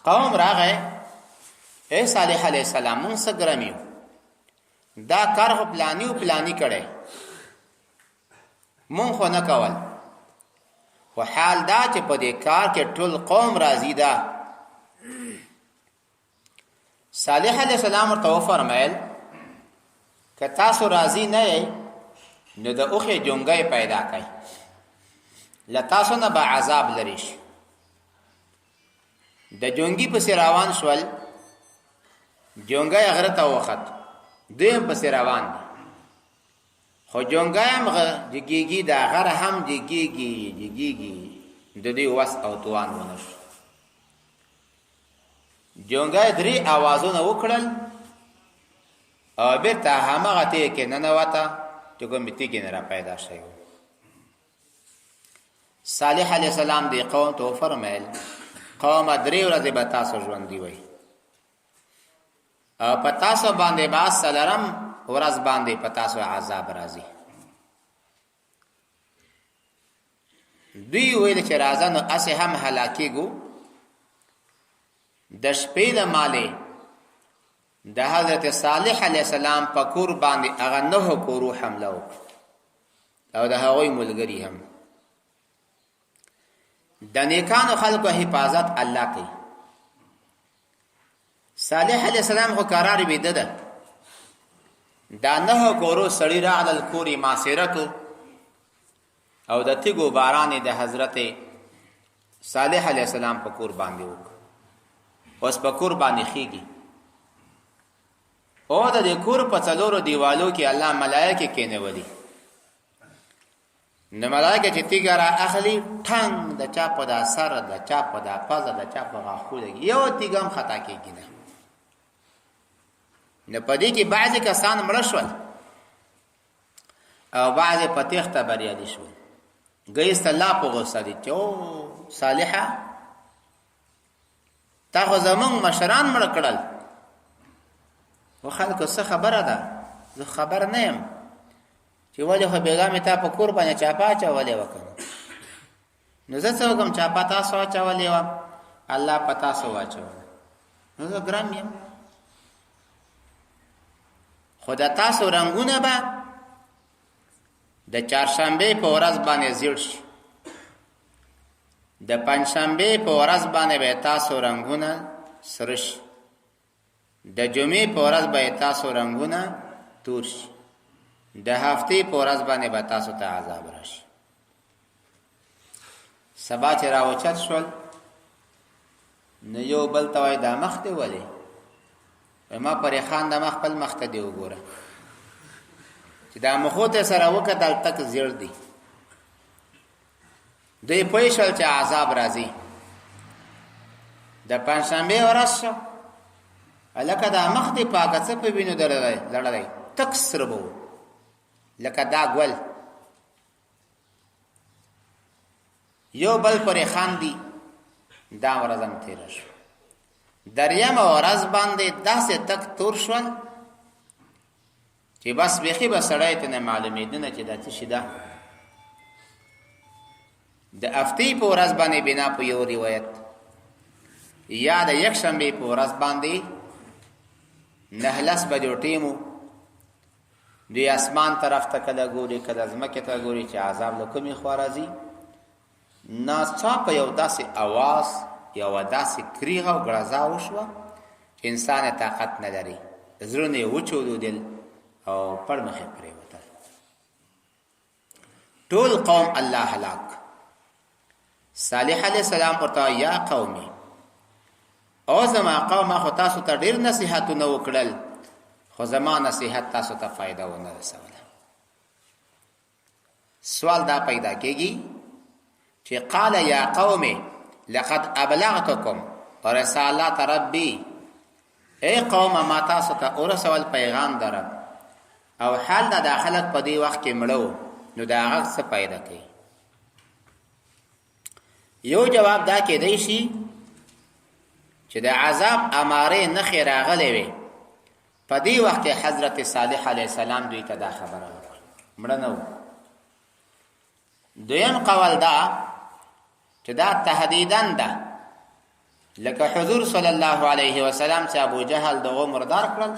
قوم راغی، ای صالح علیه السلام مونږ څه ګرم یو، دا کار خو پلانی و پلانی کړی، مونږ خو نه کول، خو حال دا چې په دې کار کې ټول قوم راضي ده. صالح علیه السلام ورته وفرمیل که تاسو راضي نه یئ نو د اوښې جونګی پیدا کړئ، له تاسو نه به عذاب لرې شي. د جونګي پسې روان شول، جونګی غره ته وخت، دوی هم پسې روان دي، خو جونګی هم جګیږي، دا غره هم جګیږي، د دوی وس او توان ونه شو. جونګی 3 آوازونه وکړل او بیرته همغه تی کې ننوته چې کوم تی کې نه را پیدا شوی. صالح علیه السلام دی قوم ته فرمایل قوم 3 ورځې به تاسو ژوندي وئ او په تاسو باندې به څلورم ورځ باندې په تاسو عذاب راځي. دوی ویل چې راځه نو اسې هم هلاکېږو. د شپې له مالې د حضرت صالح علیه السلام په کور باندې هغه 9 کورو حمله وکړه او د هغوی ملګري هم. د نیکانو خلکو حفاظت الله کوي. صالح علیه السلام خو قرار بیده ده، دا 9 کورو سړي راغلل، کور یې محاصره کړ او د تیږو باران د حضرت صالح علیه السلام په کور باندې وکړ. اوس په کور باندې خېږي او د دې کور په 4 دیوالو کې الله ملائکه کېنولي. نو ملائکه چې تیږه را اخلي ټنګ د چا په دا سر، د چا په دا پزه، د چا په غاښو لګي، یو تیږه هم خطا کېږي نه. نو په دې کې بعضې کسان مړه شول او بعضې په تېښته بریالي شول. ګیست الله په غوسه دي چې او صالحه تا خو زمونږ مشران مړه کړل. و خلکو څه خبره ده؟ زه خبر نه یم چې ولې خو بېګا مې تا په کور باندې چاپه اچولې وه که نه. نو زه څه وکړم؟ چاپه تاسو اچولې وه، الله په تاسو واچوله، نو زه ګرم یم. خو د تاسو رنګونه به د چهارشنبې په ورځ باندې زیړ شي، د پنجشنبې په ورځ باندې به تاسو رنګونه سره شي، د جمعې په ورځ به تاسو رنګونه تور شي، د هفتې په ورځ باندې به تاسو ته عذاب راشي. سبا چې راوچت شول نو یو بل ته وایي دا مخ دې ولې؟ ما پرې خان د مخ خپل مخ ته دې وګوره چې دا مخو ته سره وکتل تک زیړ دی. دوی پوه شول چې عذاب راځي. د پنجشنبې ورځ شو، هلکه دا مخ دې پاکه څه په وینو لړلی، تک سره به و لکه دا ګل. یو بل پرې خاندي. دا ورځ هم تېره شو. درېیمه ورځ باندې داسې تک تور شول چې بس بیخي به سړی ته نه معلومېده نه چې دا څه شي ده. د هفتې په ورځ باندې بنا په یو روایت یا د یکشنبې په ورځ باندې 9 بجو ټیم و. دوی اسمان طرف ته کله ګوري کله ځمکې ته ګوري چې عذاب له کومې خوا راځي. ناڅاپه یو داسې اواز، یوه داسې کریغه او ګړزا وشوه چې انسان طاقت نه لري، زړونه یې وچودل او پر مخې پرېوتل. ټول قوم الله هلاک. صالح علیه السلام ورته یا قومي او زما قوم خو تاسو ته ډیر نصیحتونه وکړل خو زما نصیحت تاسو ته فائدہ ونه رسوله. سوال دا پیدا کېږي چې قال یا قوم لقد ابلغتكم رسالات ربي، اے قوم ما تاسو ته ورسول پیغام درم او حال دا داخلت په دې وخت کې مړو، نو دا هغه څه پیدا کوي؟ یو جواب دا کېدای شي چې د عذاب اماره نه راغلې وي، په دې وخت حضرت صالح علیه السلام دوی ته دا خبره وکړه، مړه نه و. دویم قول دا چې دا تهدیدن ده، لکه حضور صلی الله علیه وسلم چې ابو جهل دغه مردار کړل،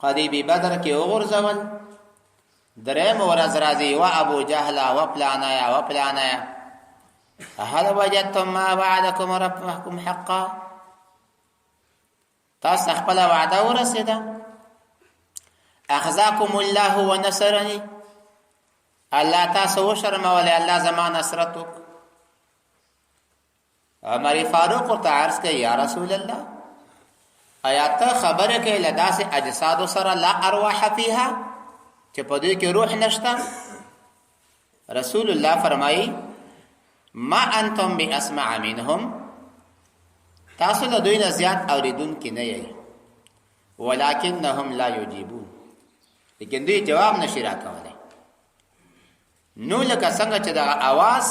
قریبی بدر کې وغورځول، درېم ورځ راځي و ابو جهل و پلانایا هل وجدتم ما وعدكم ربكم حقا، تاسو خپل وعده ورسېده، اخذاكم الله ونصرني، الله تاسو وشرمولی، الله زما نصرت وک. عمر فاروق ورته عرض کوي یا رسول الله آیات خبره کوي لداسه اجساد سره لا ارواح فيها چې په دې کې روح نشته. رسول الله فرمایي ما انتم باسمع منهم، تاسو له دوی نه زیات اوریدونکي نه یې، ولکنهم لا یجيبون، لیکن دوی جواب نشي راکولی. نو لکه څنګه چې دا आवाज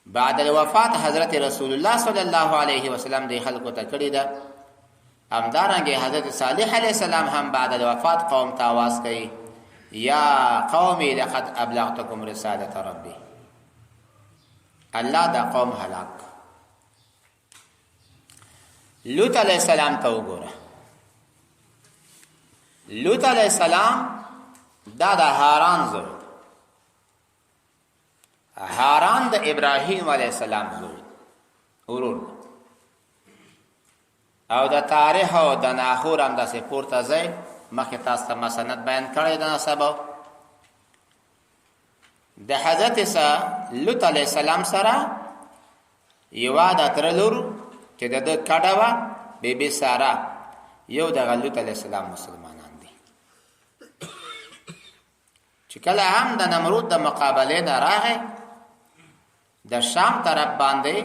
بعد الوفات حضرت رسول الله صلی الله علیه وسلم دی خلکو ته کړی ده، همدارنګه حضرت صالح علیه السلام هم بعد الوفات قوم ته आवाज کوي یا قومي لقد ابلغتكم رسالة ربي. الله دا قوم هلاک. لوط علیہ السلام ته وګوره، لوط علیہ السلام دا د هاران زوی، هاران د ابراهیم علیہ السلام زوی ورور، او د تاریخ او د ناحور هم داسې پورته ځای مخکې تاسو ته مسند بیان کړی د نسبو. د حضرت لوط علیہ السلام سره یو د تر لور چې د کډه وه بیبي ساره، یو د لوط علیہ السلام مسلمانان دي چې کله هم د نمرود د مقابله نه راغی د شام طرف باندې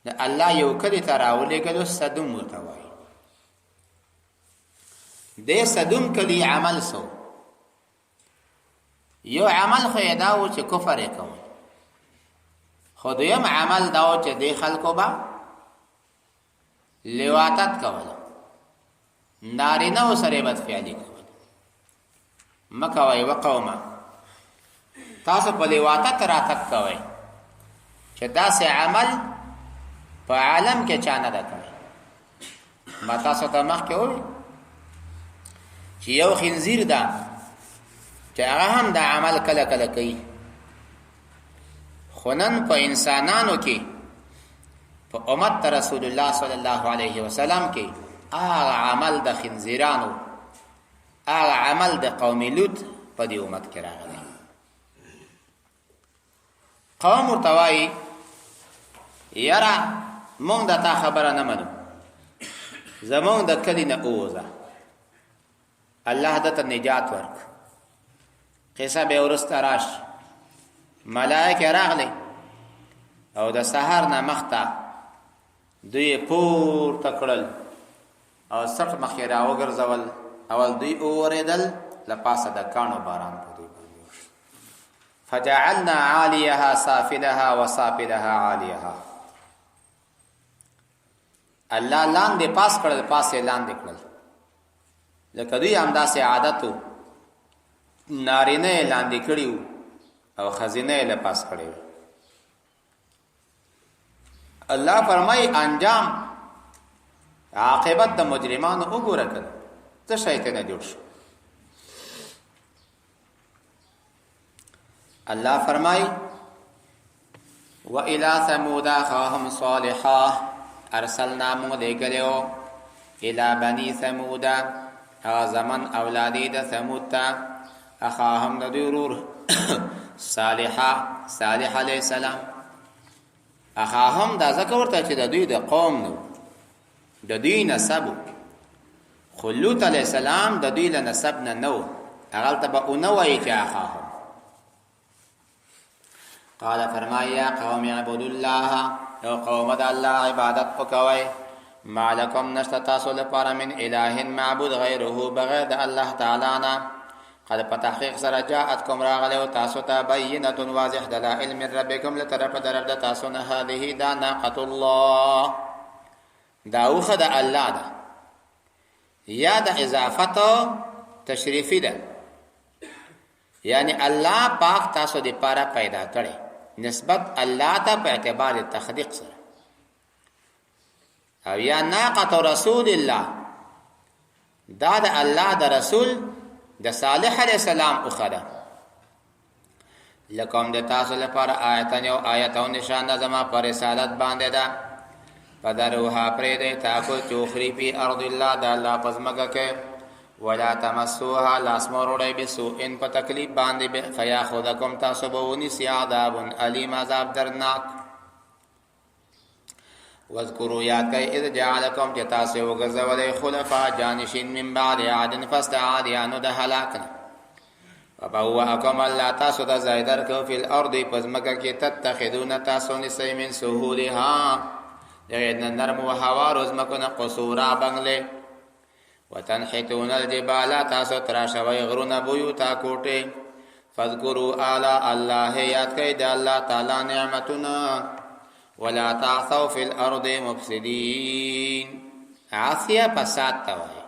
د الله یو کلی ته راولېږلو، صدوم ورته وایي. د صدوم کلی عمل سو، یو عمل خو یې دا و چې کفر یې کوي، خو دویم عمل دا و چې د خلکو به لواطت کوله، نارینه و سره بدفعلي کوله. مه کوئ وقومه، تاسو په لواطت راتګ کوئ چې داسې عمل په عالم کې چا نه ده کړی. ما تاسو ته مخکې وویل چې یو خنزیر ده چې هغه هم دا عمل کله کله کوي، خو نن په انسانانو کې په امت رسول الله صلی الله علیه وسلم کې هغه عمل د خنزیرانو، هغه عمل د قوم لوط په دې امت کې راغلی. قوم ورته وایي یاره مونږ د تا خبره نه منو، زمونږ د کلي نه ووځه، الله دته نجات ورک. قصه به ورسته راشي، ملائکه راغلی او د سحر نه مخته دوی پورته کړل او سټ مخې راوګرځول، اول دوی اورېدل، له پاسه د کاڼو باران په دوی باندې وشو. فجعلنا عالیها سافلها وسافلها عالیها، الله لاندې پاس کړل، پاسې لاندې کړل. لکه دوی همداسې عادتو، نارینه لاندې کړي او ښځینه له پاس کړي. الله فرمای انجام عاقبت د مجرمانو وګوره کړه، څه شیطان جوړ شو. الله فرمای و الى ثمود اخاهم صالحا ارسلنا ملګریو الى بني ثمود، هغه زمن اولادی د ثمود ته، اخاهم د ضرور صالحا، صالح علیہ السلام. اخاهم دا ځکه ورته چې د دوی د قوم نو د دوی نسب خو لوط علیه السلام د دوی له نسب نه نو هغلته به اونه وایي چې اخاهم. قال فرمایا قوم اعبدوا الله او قوم د الله عبادت وکوئ ما لکم نشته تاسو لپاره من اله معبود غیره بغیر د الله تعالی نه قد په تحقیق سره جاءتکم راغلی او تاسو ته بینه واضح دلائل من ربکم لطرف درب د تاسو نه هذه دا ناقة الله دا اوخه د الله ده یا د اضافت تشریفی ده یعنی الله پاک تاسو د پاره پیدا کړي نسبت الله ته په اعتبار تخلیق سره او یا ناقة رسول الله دا د الله د رسول د صالح علیہ السلام اخره لکم د تاسو لپاره آیتن یو آیت او نشان د زما پر رسالت باندې ده پدروها پرې ده تاکو چوخری پی ارض الله د الله پزماګه کې ولا تمسوها لاسمروړی بسوء ان په تکلیف باندې فیاخذکم تاسو بونی سیاداب علیم عذاب درناک واذکروا یاد کئ اذ جعلکم چې تاسو وګرځولې خلفاء جانشین من بعد عاد فاستعادیانو د هلاکنا وبوأکم الله تاسو د زایدر کو فی الارض پزمکه کې تتخذون تاسو نسی من سهولها دغه نرم او هوا روزمکونه قصورا بنگله وتنحتون الجبال تاسو تراشوی غرونه بیوتا کوټه فذكروا آلاء الله یاد کئ د الله تعالی نعمتونه ولا تعثوا في الارض مفسدين عاصيه فساد توي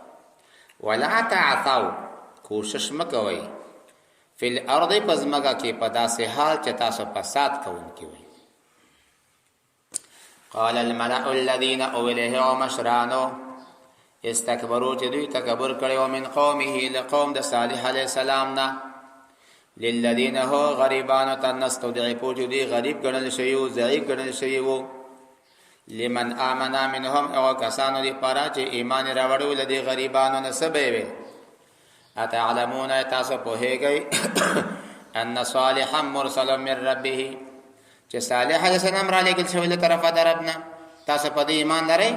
ولا تعثوا کوشش مکوي فی الارض پزماګه کې پدا سه حال چې تاسو فساد کوونکی وي. قال الملأ الذين اولئك ومشرانو استكبروا چې دوی تکبر کړو من قومه لقوم د صالح علیہ السلام نه للذین هو غریبانو تنستضعفوا جدی غریب ګڼل شوی او ضعیف ګڼل شوی وو لمن آمنا منهم او کسانو دی پاره چې ایمان راوړل لدی غریبانو نه سبب وي اتعلمون تاسو په هیګي ان صالحا مرسل من ربه چې صالح علیہ السلام را لګل شوی له طرفه دربنا تاسو په ایمان لرئ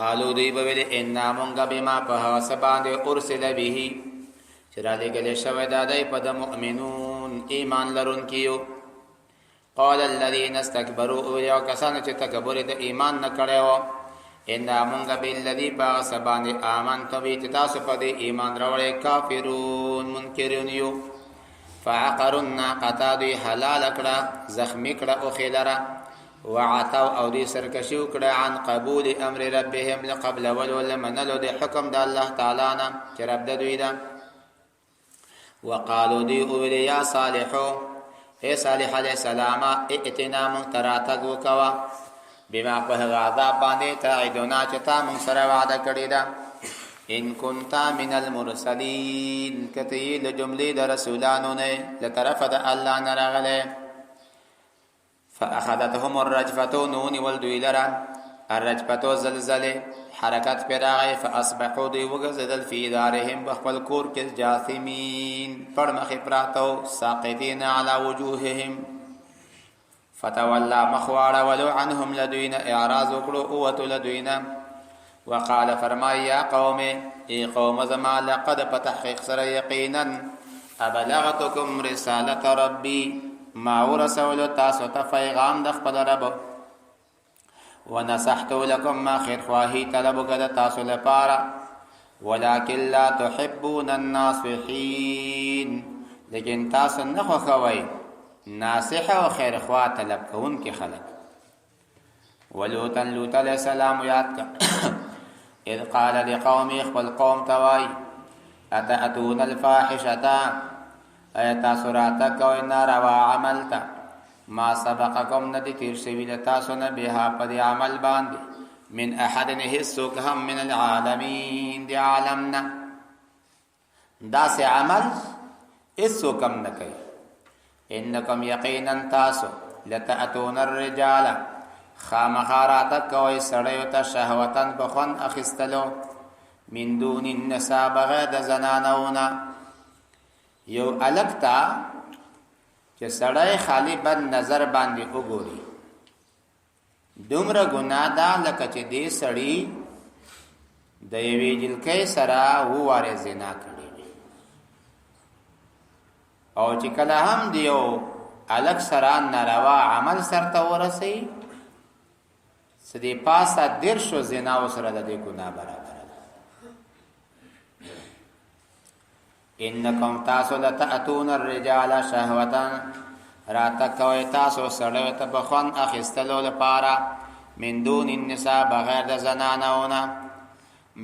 قالو دی بویل ان مونږ بما په سباند ارسل به چرا لګل شوی دادای په د مؤمنون ایمان لرون کیو. قال الذين استكبروا یو کسان چې تکبر د ایمان نه کړو ان مونږ بالذي باغسبان امنت به تاسو په د ایمان راوړې کافرون منکرون یو فعقرنا قطادی حلال کړه زخمی کړه او خیلره وعتوا او دې سرکشي وکړه عن قبول امر ربهم لقبل ولول منلو د حکم د الله تعالی نه چې رب د دوی ده. وقالو دی اولی یا صالحو اے صالح علیہ السلام ائتنا منتراتک وکوا بما په عذاب باندې تعیدونا چتا من سره وعده کړی دا ان کنتا من المرسلین کته له جملې د رسولانو نه لطرف د الله نه راغله فاخذتهم الرجفه نون والدویلرا الرجفه زلزله حرکت پر راغی فاصبحوا دی وغزدل فی دارهم بخبل کور کې جاثمین پر مخ پراتو ساقطین علی وجوههم فتولى مخوار ولو عنهم لدوین اعراض وکړو او لدوین وقال فرمای یا قوم ای قوم زما لقد فتحقیق سر یقینا ابلغتکم رسالة ربی ما ورسول تاسو ته پیغام د خپل رب ونصحت لكم ما خير خواهی طلب کده تاسو لپاره ولكن لا تحبون الناصحين لیکن تاسو نه خوښوئ ناصح او خیر خوا طلب کون کی خلق. ولوط علیہ السلام یاد کا اذ قال لقوم خپل قوم توای اتاتون الفاحشة ایت سورات کوي ناروا عملتا ما سبقکم ندی تیر شوی لتاسو نه بها په عمل باندې من احد نهسوک هم من العالمین دی عالمنا دا سه عمل اسو کم نه کوي انکم یقینا تاسو لتاتون الرجال خامخارات کوي سړیو ته شهوتن بخون اخستلو من دون النساء بغیر د زنانونا یو الکتا چې سړی خالی بد نظر باندې وګوري دومره ګناه ده لکه چې دې سړی د یوې جلکۍ سره ووارې زنا کړې وي او چې کله هم دیو الګ سره ناروا عمل سرته ورسي سدي پاسه دیر شو زنا وسره د دې ګناه برابر ده. انکم تاسو لتاتون الرجال شهوتا راتکوي تاسو سره ته بخون اخستلو لپاره من دون النساء بغیر د زنانونه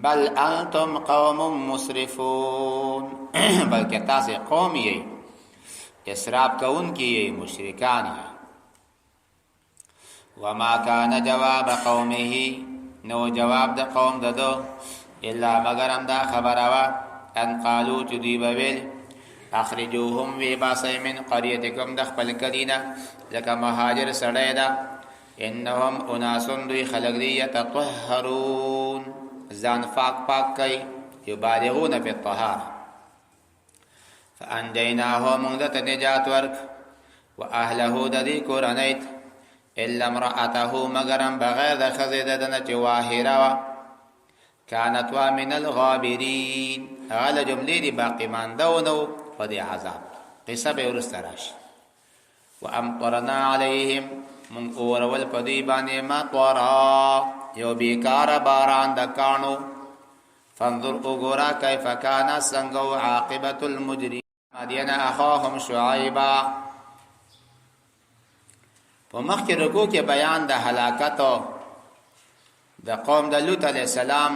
بل انتم قوم مسرفون بلکې تاسو قوم یې اسراف کوونکي مشرکان یې. وما كان جواب قومه نو جواب د قوم ددو الا مگرم دا خبره وا ان قالو چې دی بویل اخرجوهم وی باسه من قريتكم د خپل کدینا لکه مهاجر سړی دا انهم اناس دوی خلق دی يتطهرون ځان پاک کوي یبالغون فی الطهاره فانجیناهم مغدت نجات ورک واهله د دې کورنیت الا امراته مگرم بغیر د خزیده دنه چې واهره كانت من الغابرين هغه جملې دی باقی ماندونو په دې عذاب قصه به ورسته راشي. وامطرنا عليهم من اورول په دې باندې مطرا یو بیکار باران د کانو فانظر وګورا کیف کان څنګه عاقبت المجرمين. مدین اخاهم شعیبا په مخکې رکوع کې بیان د هلاکت د قوم د لوط علیہ السلام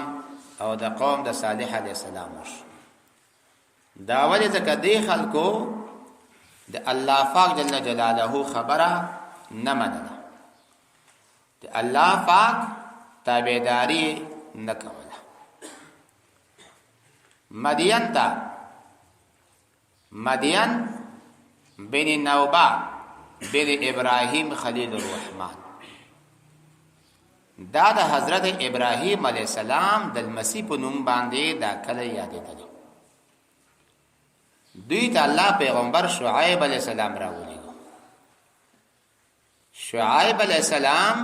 او د قوم د صالح علیہ السلام وشو. دا ولې ځکه دی خلکو د الله پاک جل جلاله خبره نه منله د الله پاک تابعداري نه کوله. مدین بن نوبه بن ابراهیم خلیل الرحمن دا د حضرت ابراهیم علیہ السلام د مسیح په نوم باندې دا کله یادېدل. دوی ته الله پیغمبر شعیب علیہ السلام راولېږه. شعیب علیہ السلام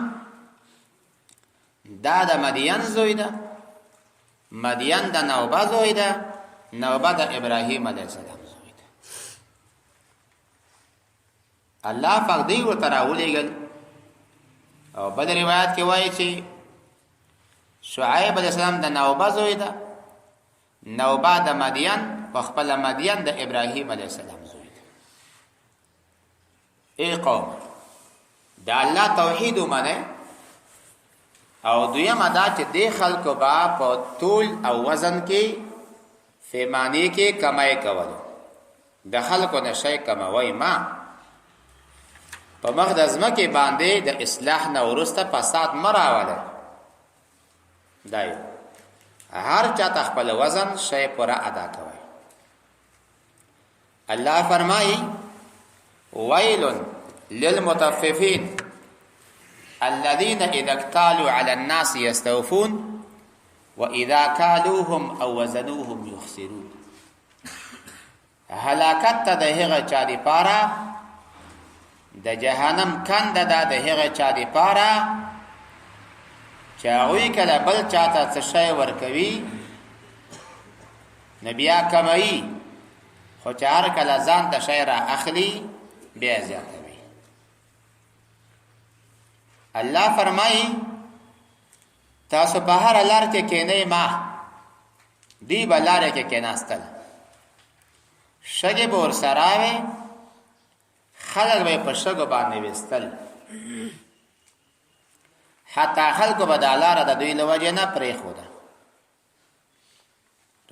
دا د مدین زوی ده، مدین د نوبه زوی ده، نوبه د ابراهیم علیہ السلام زوی ده. الله پاک دی ورته راولېږل. او بل روایت کې وایي چې شعیب علیہ السلام د نوبه زوی ده، نوبه د مدین په خپل مدین د ابراهیم علیہ السلام زوی ده. ای قوم دا الله توحید ومنه او دویم ادا چې د خلکو با په طول او وزن کې فیمانی کې کمای کولو د خلکو نشي کموي ما په مقدس مکه باندې د اصلاح نه ورسته فساد مراوله دای هر چا خپل وزن شی پورا ادا کوي. الله فرمایي ويل للمطففين الذين اذا اكتالوا على الناس يستوفون واذا كالوهم او وزنوهم يخسرون. هلاکت ته د هغه چا دی پاره د جهنم کند ده د هغه چا دی پاره چې هغوی کله بل چاته څه شی ورکوي نبیا کموي خو چې هر کله ځان د شی را اخلي بیا زیاتوي. الله فرمایي تاسو په هر لار کې کینئ ما دی به لاره کې کیناستل شګې به ورسره وي خلق به په شګو باندې وستل حتی خلق به د لاره د دوی له وجې نه پرېښوده.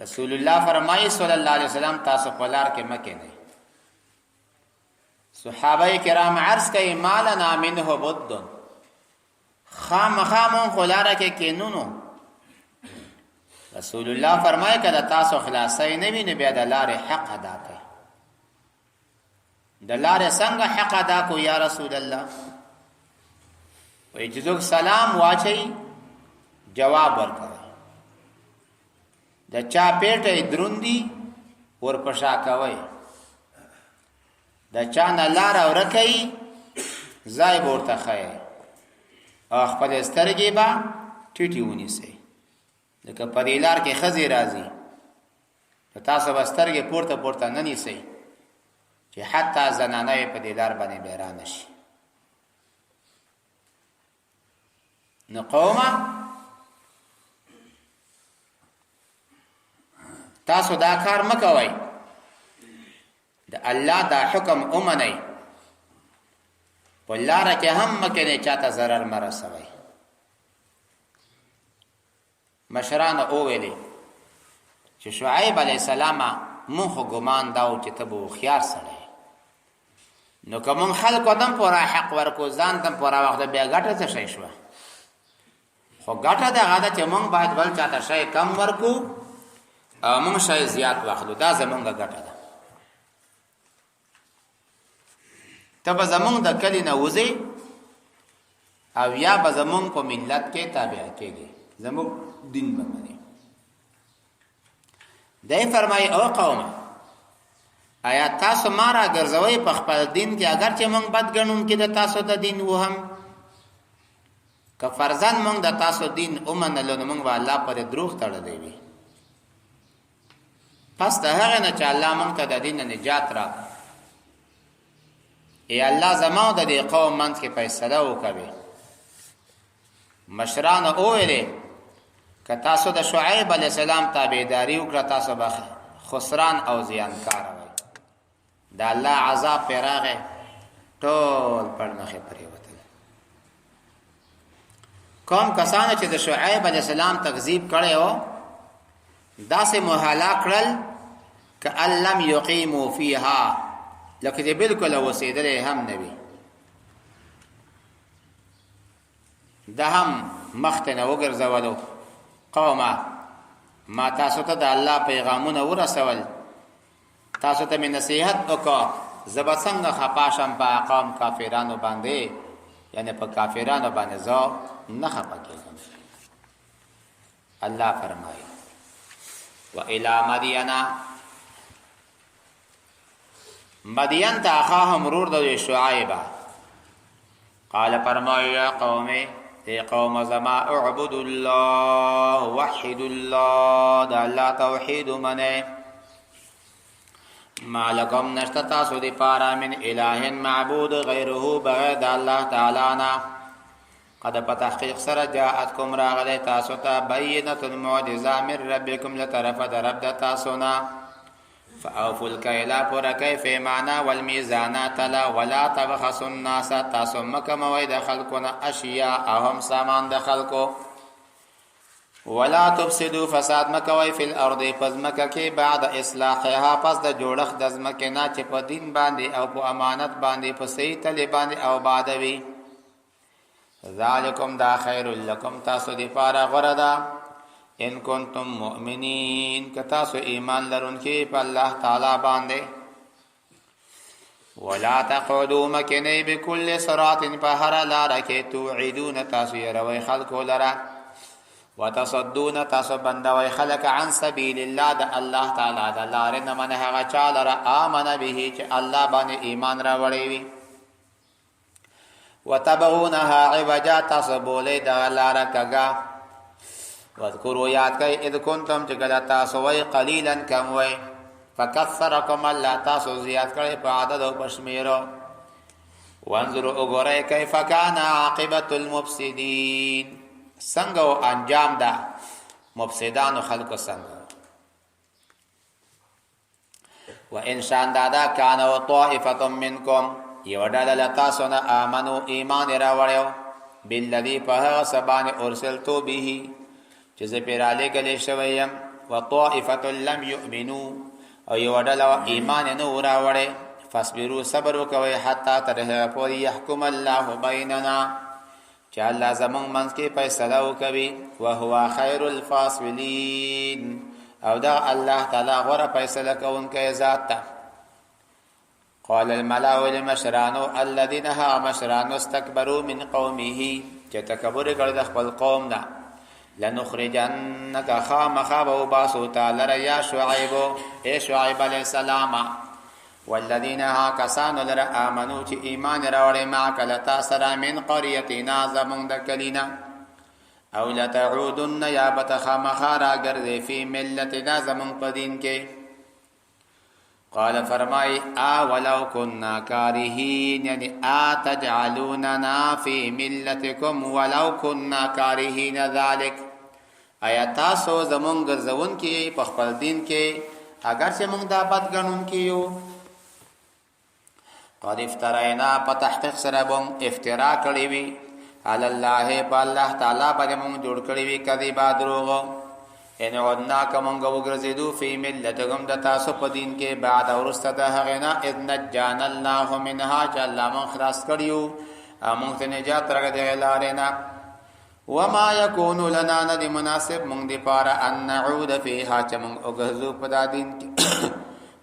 رسول الله فرمایي صلی الله علیه وسلم تاسو په لار کې مه کینئ. صحابه کرام عرض کوي ما لنا منه بد خامخا مون خو لاره کې کینونو. رسول الله فرمایي کله تاسو خلاصۍ نه وي نو بیا د لارې حق ادا کړئ. د لارې څنګه حق ادا کو یا رسول الله؟ وای چې څوک سلام واچي جواب ورکړي، د چا پیټه دروندي ورپشا کوي، د چا نه لاره ورکوي ځای به ورته ښیي او خپلې سترګې به ټیټې ونیسئ. لکه په دې لار کې ښځې راځي نو تاسو به سترګې پورته پورته نه نیسئ چې حتی زنانه یې په دې لار باندې بیا نه شي. نو قومه تاسو دا کار مه کوئ، د الله دا حکم ومنئ، په لاره کې هم مه کینئ چاته ضرر مه رسوئ. مشرانو وویلې چې شعیب علیه السلام مونږ خو ګمان دا و چې ته به هوښیار سړی، نو که مونږ خلکو دم پوره حق ورکو ځان دم پوره وخت بیا ګټه څه شی شوه؟ خو ګټه دغه ده چې مونږ باید بل چاته شی کم ورکو او مونږ شی زیات واخلو، دا زمونږ ګټه ده. ته به زمونږ د کلي نه وځې او یا به زمونږ په ملت کې تابع کېږي، زمونږ دین به منې. دی فرمایي او قومه آیا تاسو ما را ګرځوئ په خپل دین کې اگر چې مونږ بد ګڼونکي د تاسو د دین و هم؟ که فرضاً مونږ د تاسو دین ومنلو نو مونږ به الله پرې دروغ تړلی وي. پس د هغې نه چې الله مونږ ته د دین نه نجات راکړ، ای الله زما او د دې قوم منځ کې فیصله وکړئ. مشرانو وویلې که تاسو د شعیب علیه السلام تابعداري وکړه تاسو به خسران او زیانکار وئ. د الله عذاب پرې راغی، ټول پړمخې پرېوتل. کوم کسانو چې د شعیب علیه السلام تکذیب کړی و داسې محاله کړل کأن لم یقیموا فیها، لکه چې بلکل اوسېدلی هم نه وي. ده هم مخ ته نه وګرځولو، قومه ما تاسو ته د الله پیغامونه ورسول، تاسو ته مې نصیحت وکړه، زه به څنګه خفه شم په قوم کافرانو باندې، یعنی په کافرانو باندې زه نه خفه کېږم. الله فرمایي وإلی مدینه، مدین ته اخاهم ورور د شعیبه، قال فرمایي یا قومه ای قوم زما اعبدوا الله وحدوا الله، د الله توحید منئ، ما لکم نشته تاسو د پاره من اله معبود غیره بغیر د الله تعالی نه، قد په تحقیق سره جاءتکم راغلی تاسو ته بینة معجزه من ربکم لطرف د رب د تاسو نه، فاوفوا الکیل پوره کیف معنا والمیزان تلا ولا تبخسوا الناس، تاسو مکموئ د خلقونه اشیاءهم سامان د خلقو، ولا تفسدوا فساد مکوئ فی الارض پس مکه کې بعد اصلاحها پس د جوړښت د ځمکې نه چې په دین باندې او په امانت باندې په صحیح تلې باندې او بادوي. ذالکم دا خیر لکم تاسو دی پاره غوره ده ان کنتم مؤمنین که تاسو ایمان لرونکي په الله تعالی باندې. ولا تقعدوا مکنی بكل صراط په هر لاره کې توعدون تاسو یروي خلکو لره، وتصدون تاسو بندوي خلق عن سبیل الله د الله تعالی د لارې نه من هغه چا لره آمن به چې الله باندې ایمان راوړی وي، وتبغونها عوجا تاسو بولې د لاره کګه. واذکروا یاد کئ اذ کنتم چې کله تاسو وای قلیلا کم وای، فکثرکم الله تاسو زیات کړي په عدد او پشمیرو. وانظروا وګورئ کیف کان عاقبت المفسدین، څنګه او انجام ده مفسدانو خلقو څنګه. و ان شان دادا کان او طائفه منکم یو ډله تاسو نه امنو ایمان راوړیو بالذی په سبان ارسلتو به چې زه پیراله کلی شویم، و طائفه لم یؤمنو او یو ډله ایمان نه راوړی، فاصبروا صبر وکوي حتی ترې پورې يحكم الله بیننا چې الله زمونږ منځ کې فیصله وکوي، وهو خیر الفاصلین او دا الله تعالی غوره فیصله کوونکی ذات ده. قال الملأ لمشرانو الذين ها مشرانو استكبروا من قومه چې تکبر کړ د خپل قوم نه، لنخرجنك خامخ وباسو تعالی یا شعیب، اے شعیب علیہ السلام، والذین ها کسانو لره آمنو چې ایمان راوړی معک لتا سره من قریتنا زمونږ د کلینا او لتعودن یا بتخامخا راګرځې فی ملتنا زمونږ په دین کې. قال فرمای ولو كنا كارهين یعنی تجعلوننا في ملتكم ولو كنا كارهين ذلك آیا تاسو زمونږ ګرځون کې په خپل دین کې اگر چې موږ دا بد ګڼون کې یو. قد افترینا په تحقیق سره بم افترا کړی وي علی الله په الله تعالی باندې موږ جوړ کړی وي کذبا دروغ. ان عدنا کومنګ وګرځیدو فی ملتکم د تاسو په دین کې بعد ورسته د هغه نه اذ نجانا الله منها چې الله مون خلاص کړیو مونږ ته نجات راغلی لارې نه. وما يكون لنا ندی مناسب مونږ دی پاره ان نعود فیها چې مونږ وګرځو په دا دین کې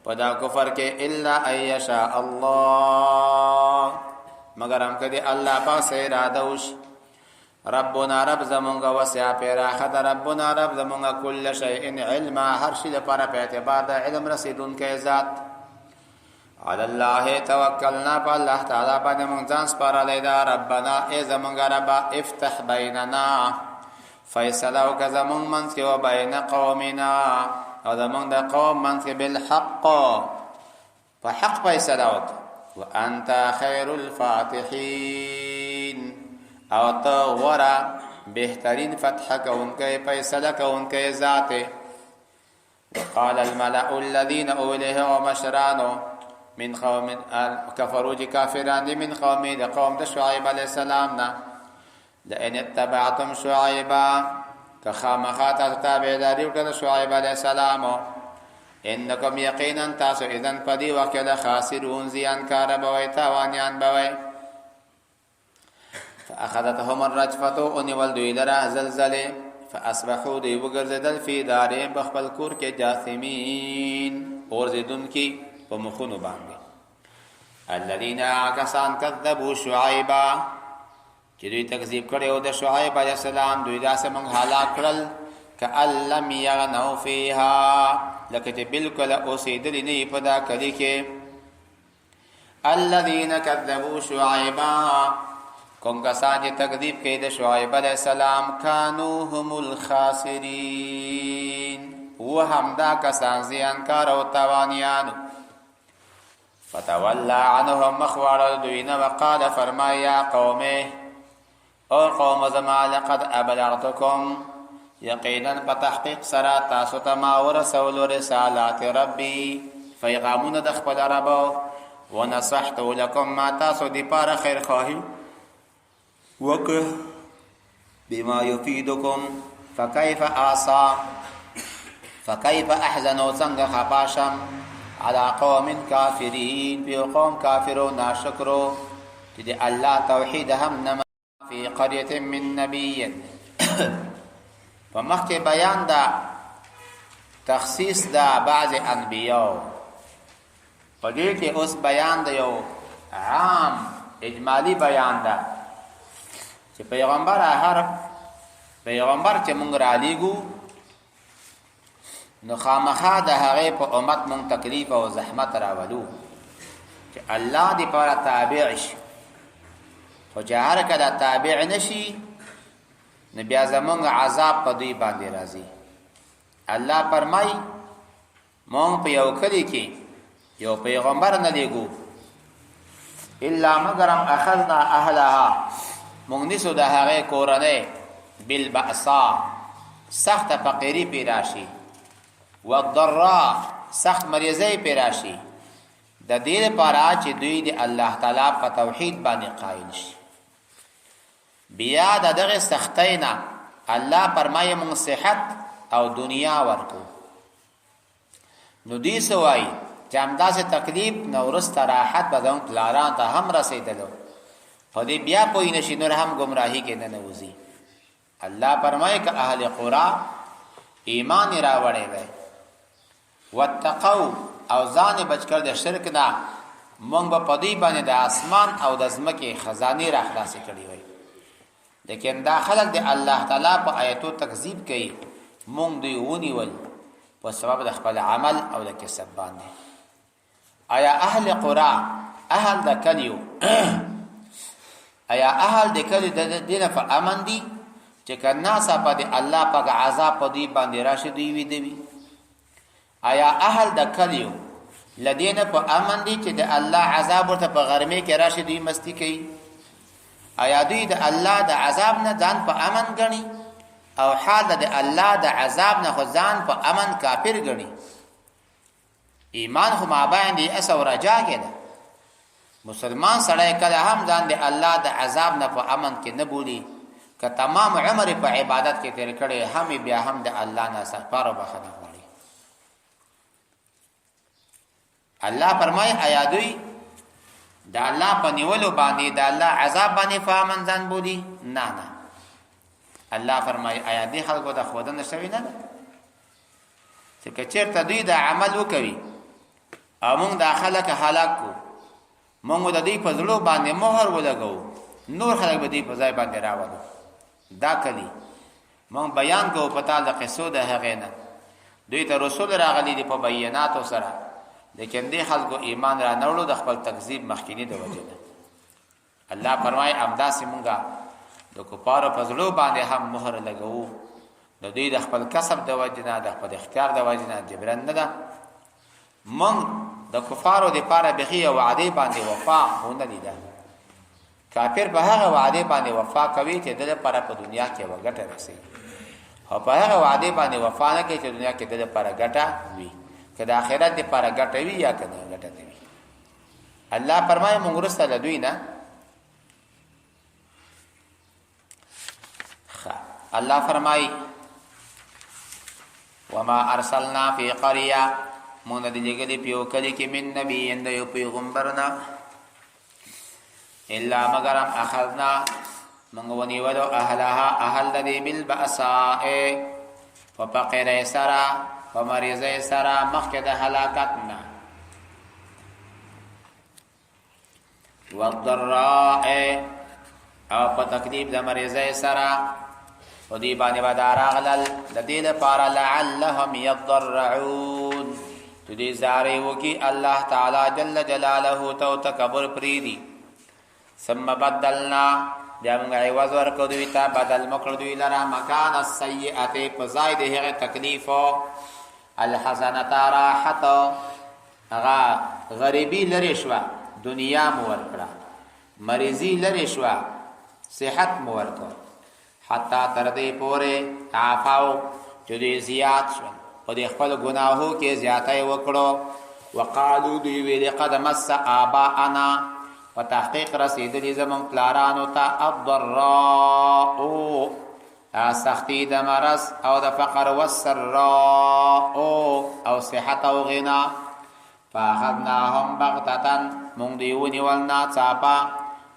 په دا کفر کې الا ایشاء الله مگر هم کدی الله پاک اراده وش. ربنا رب زمونږ وسع پیراخه ده ربنا رب زمونږ کل شیء علما هر شي لپاره په اعتبار د علم رسیدونکی ذات. علی الله توکلنا په الله تعالی باندې مونږ ځان سپارلی ده. ربنا ای زمونږ رب افتح بیننا فیصله وکړه زمونږ منځ کې و بین قومنا او زمونږ د قوم منځ کې بالحق په حق فیصله وکړه. وانت خیر الفاتحین او تا ورا بهترین فتح کونکے فیصلہ کونکے ذات. وقال الملأ الذين اولیه ومشرانو من قوم كفروا كافران من قوم د قوم د شعیب علیہ السلام نا لئن اتبعتم شعیبا کخامخات تابعداری وکړه شعیب علیہ السلام انکم یقینا تاسو اذن پدی وکړه خاسرون زیانکار بوي تاوانیان بوي. فاخذتهم الرجفه ان ولدوا الى زلزله فاصبحوا دی وګرځیدل فی دارهم بخبل کور کې جاثمین اور زیدون کی په مخونو باندې. الذين كسان كذبوا شعيبا چې دوی تکذیب کړو د شعیب علیہ السلام دوی داسې موږ هلاک کړل کأن لم یغنوا فیها لکه چې بالکل اوسېدلي نه په دا کلي کې. الذين كذبوا شعيبا کوم کسان چې تکذیب کوي د شعیب علیہ السلام كانوا هم الخاسرین وهم دا کسان زیانکار او تاوانیان. فتولى عنهم مخوار دوینا وقال فرمایا قومه او قوم زما لقد ابلغتكم یقینا بتحقیق سرا تاسو تما ورسول رسالات ربی فیغامون د خپل رب ونصحت لكم ما تاسو دی پار خیر خواهی وک بما يفيدكم فكيف آسا فكيف احزن څنګه خپاشم على قوم كافرين في قوم كافرون ناشکرو چې د الله توحید هم نه في قريه من نبي فمخک بیان دا تخصیص دا بعض انبیاء پدې کې اوس بیان دا یو عام اجمالی بیان دا چې پیغمبر هر پیغمبر چې مونږ را لېګو نو خامخا د هغه په امت مونږ تکلیف او زحمت راولو چې الله دې پر تابع شي. خو جهر کله تابع نشي نو بیا زمونږ عذاب په دوی باندې راځي. الله فرمای مونږ په یو کلی کې یو پیغمبر نه لېګو الا مگرم اخذنا اهلها مونږ نسو د هغه کورنۍ بالبأسا سخت فقیری پیراشي والضراء سخت مریضی پیراشي د دې لپاره چې دوی د الله تعالی په توحید باندې قائل شي. بیا دغه سختینا الله فرمایي موږ صحت او دنیا ورکو. نو دې سوای چې همداسې تکلیف نو ورسته راحت به زموږ پلاران ته هم رسېدلو خو دې بیا پوه نشي نور هم ګمراهي کې نه نوځي. الله فرمایي که اهل قرى ایمان راوړی وي واتقوا او ځان بچ کړ د شرک نه مونږ به په دې باندې د اسمان او د ځمکې خزانه را خلاصې کړې وي. لیکن دا خلک د الله تعالی په آیاتو تکذیب کوي مونږ دوی ونیول په سبب د خپل عمل او د کسب باندې. آیا اهل قرى اهل د کلیو آیا اهل د کلی د دینه په امن دي چې کنا صاحب د الله په عذاب په دی باندې راشي دی وی دی آیا اهل د کلیو لدینه په امن دي چې د الله عذاب ورته په غرمه کې راشي دی مستی کوي آیا دوی د الله د عذاب نه ځان په امن غني او حال د الله د عذاب نه ځان په امن کافر غني ایمان خو ما باندې اسو رجا کېده مسلمان سړی کله هم ځان د الله د عذاب نه په امن کې نه بولی که تمام عمر په عبادت کې تیر کړي هم بیا هم د الله نه استغفار او بخښنه غواړي الله فرمای آیا دوی د الله په نیولو باندې د الله عذاب باندې فامن ځان بولی نه الله فرمای آیا دې خلکو د خودنه شوی نه چې کچېرته دوی د عمل وکوي او موږ د خلک هلاک کو موږ د دې په ځلو باندې مهر ولګو نور خلک به دې په ځای باندې راوړو دا کلی موږ بیان کوو پتا د قصو د هغه نه دوی ته رسول راغلي دي په بیاناتو سره لیکن دې خلکو ایمان را نوړو د خپل تکذیب مخکینی د وجه نه الله فرمای امدا سیمونګه د کفارو په ځلو باندې هم مهر لګو د دې د خپل کسب د وجه نه د خپل اختیار د وجه نه جبران نه ده موږ د کفارو د پاره بخي وعده باندې وفا هونه لیدا کافر په هغه وعده باندې وفا کوي چې د لپاره په دنیا کې وګټه رسي او په هغه وعده باندې وفا نه کوي چې دنیا کې د لپاره ګټه وي کله آخرت د لپاره ګټه وي یا کنه ګټه وي الله فرمایي موږ رسول دوی نه الله فرمایي وما ارسلنا فی قريه مون د لګلې پیو کلی کې من نبی اند یو پیغمبرنا الا مگرم اخذنا من ونی ولو اهلها اهل ذی بالباساء ففقر سرا فمرض سرا مخکد هلاکتنا والضراء او په تکلیف د مریض سرا ودی باندې وداراغلل د دې لپاره لعلهم يضرعون تو دې زارې وکي الله تعالی جل جلاله تو تکبر پریدي ثم بدلنا دغه عوض ورکو دوی ته بدل مکړ دوی لرا مکان السیئات فزاید هغه تکلیف الحزنه راحت هغه غریبی لری شو دنیا مو ورکړه مریضی لری شو صحت مو ورکړه حتا تر دې پوره عفاو چې دې زیات شو په دې خپل ګناهو کې زیاتای وکړو وقالو دوی ویل قد مس اباءنا وتحقیق رسیدلی زمون پلارانو ته الضراء سختی د مرض او د فقر والسراء او صحت او غنا فاخذناهم بغتة من دیونی ولنا چاپا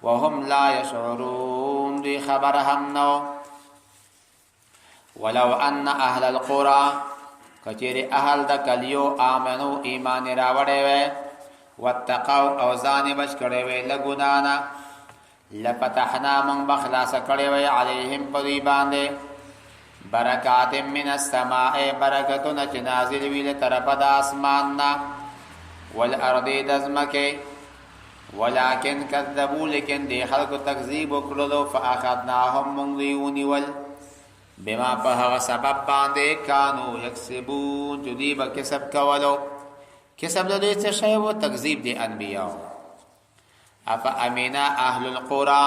وهم لا يشعرون دی خبر هم نو ولو ان اهل القرى کچری اهل د کلیو امنو ایمان راوړې وې واتقوا او ځان بچ کړې وې لګونانا لفتحنا من بخلاص کړې وې عليهم پدی باندې برکات من السماء برکتنا نازل ویل طرف د اسمان نا والارض دزمکه ولكن كذبوا لكن دي خلق تکذیب وکړلو فاخذناهم من ونول بما په هغه سبب باندې کانو یکسبون جدی به کسب کولو کسب د دې څه شی وو تکذیب دي انبیاء اف امینا اهل القرى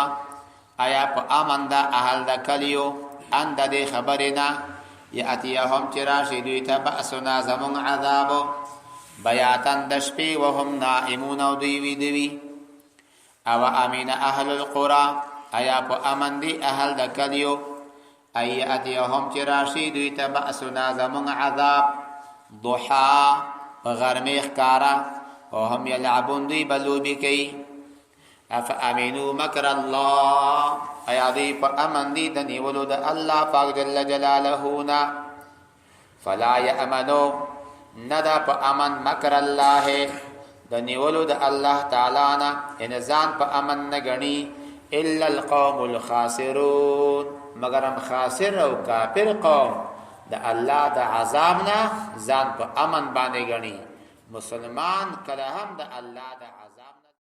آیا په امن د اهل د کلیو اند د خبرنا یاتیهم چراشی دوی ته باسنا زمون عذاب بیاتن د شپې وهم نائمون او دوی وی دی او امین اهل القرى آیا په امن دي اهل د کلیو ایاتیهم چراشی دوی ته باسنا زمون عذاب ضحا غرمه ښکارا او هم یلعبون دی بلوبی کوي اف امنو مکر الله ایا دی په امن دی د نیولو د الله پاک جل جلاله نا فلا یامنو ندا په امن مکر الله د نیولو د الله تعالی نا انسان په امن نه غني الا القوم الخاسرون مگرم خاسر او کافر قوم د الله د عذاب نه ځان په امن باندې غني مسلمان کله هم د الله د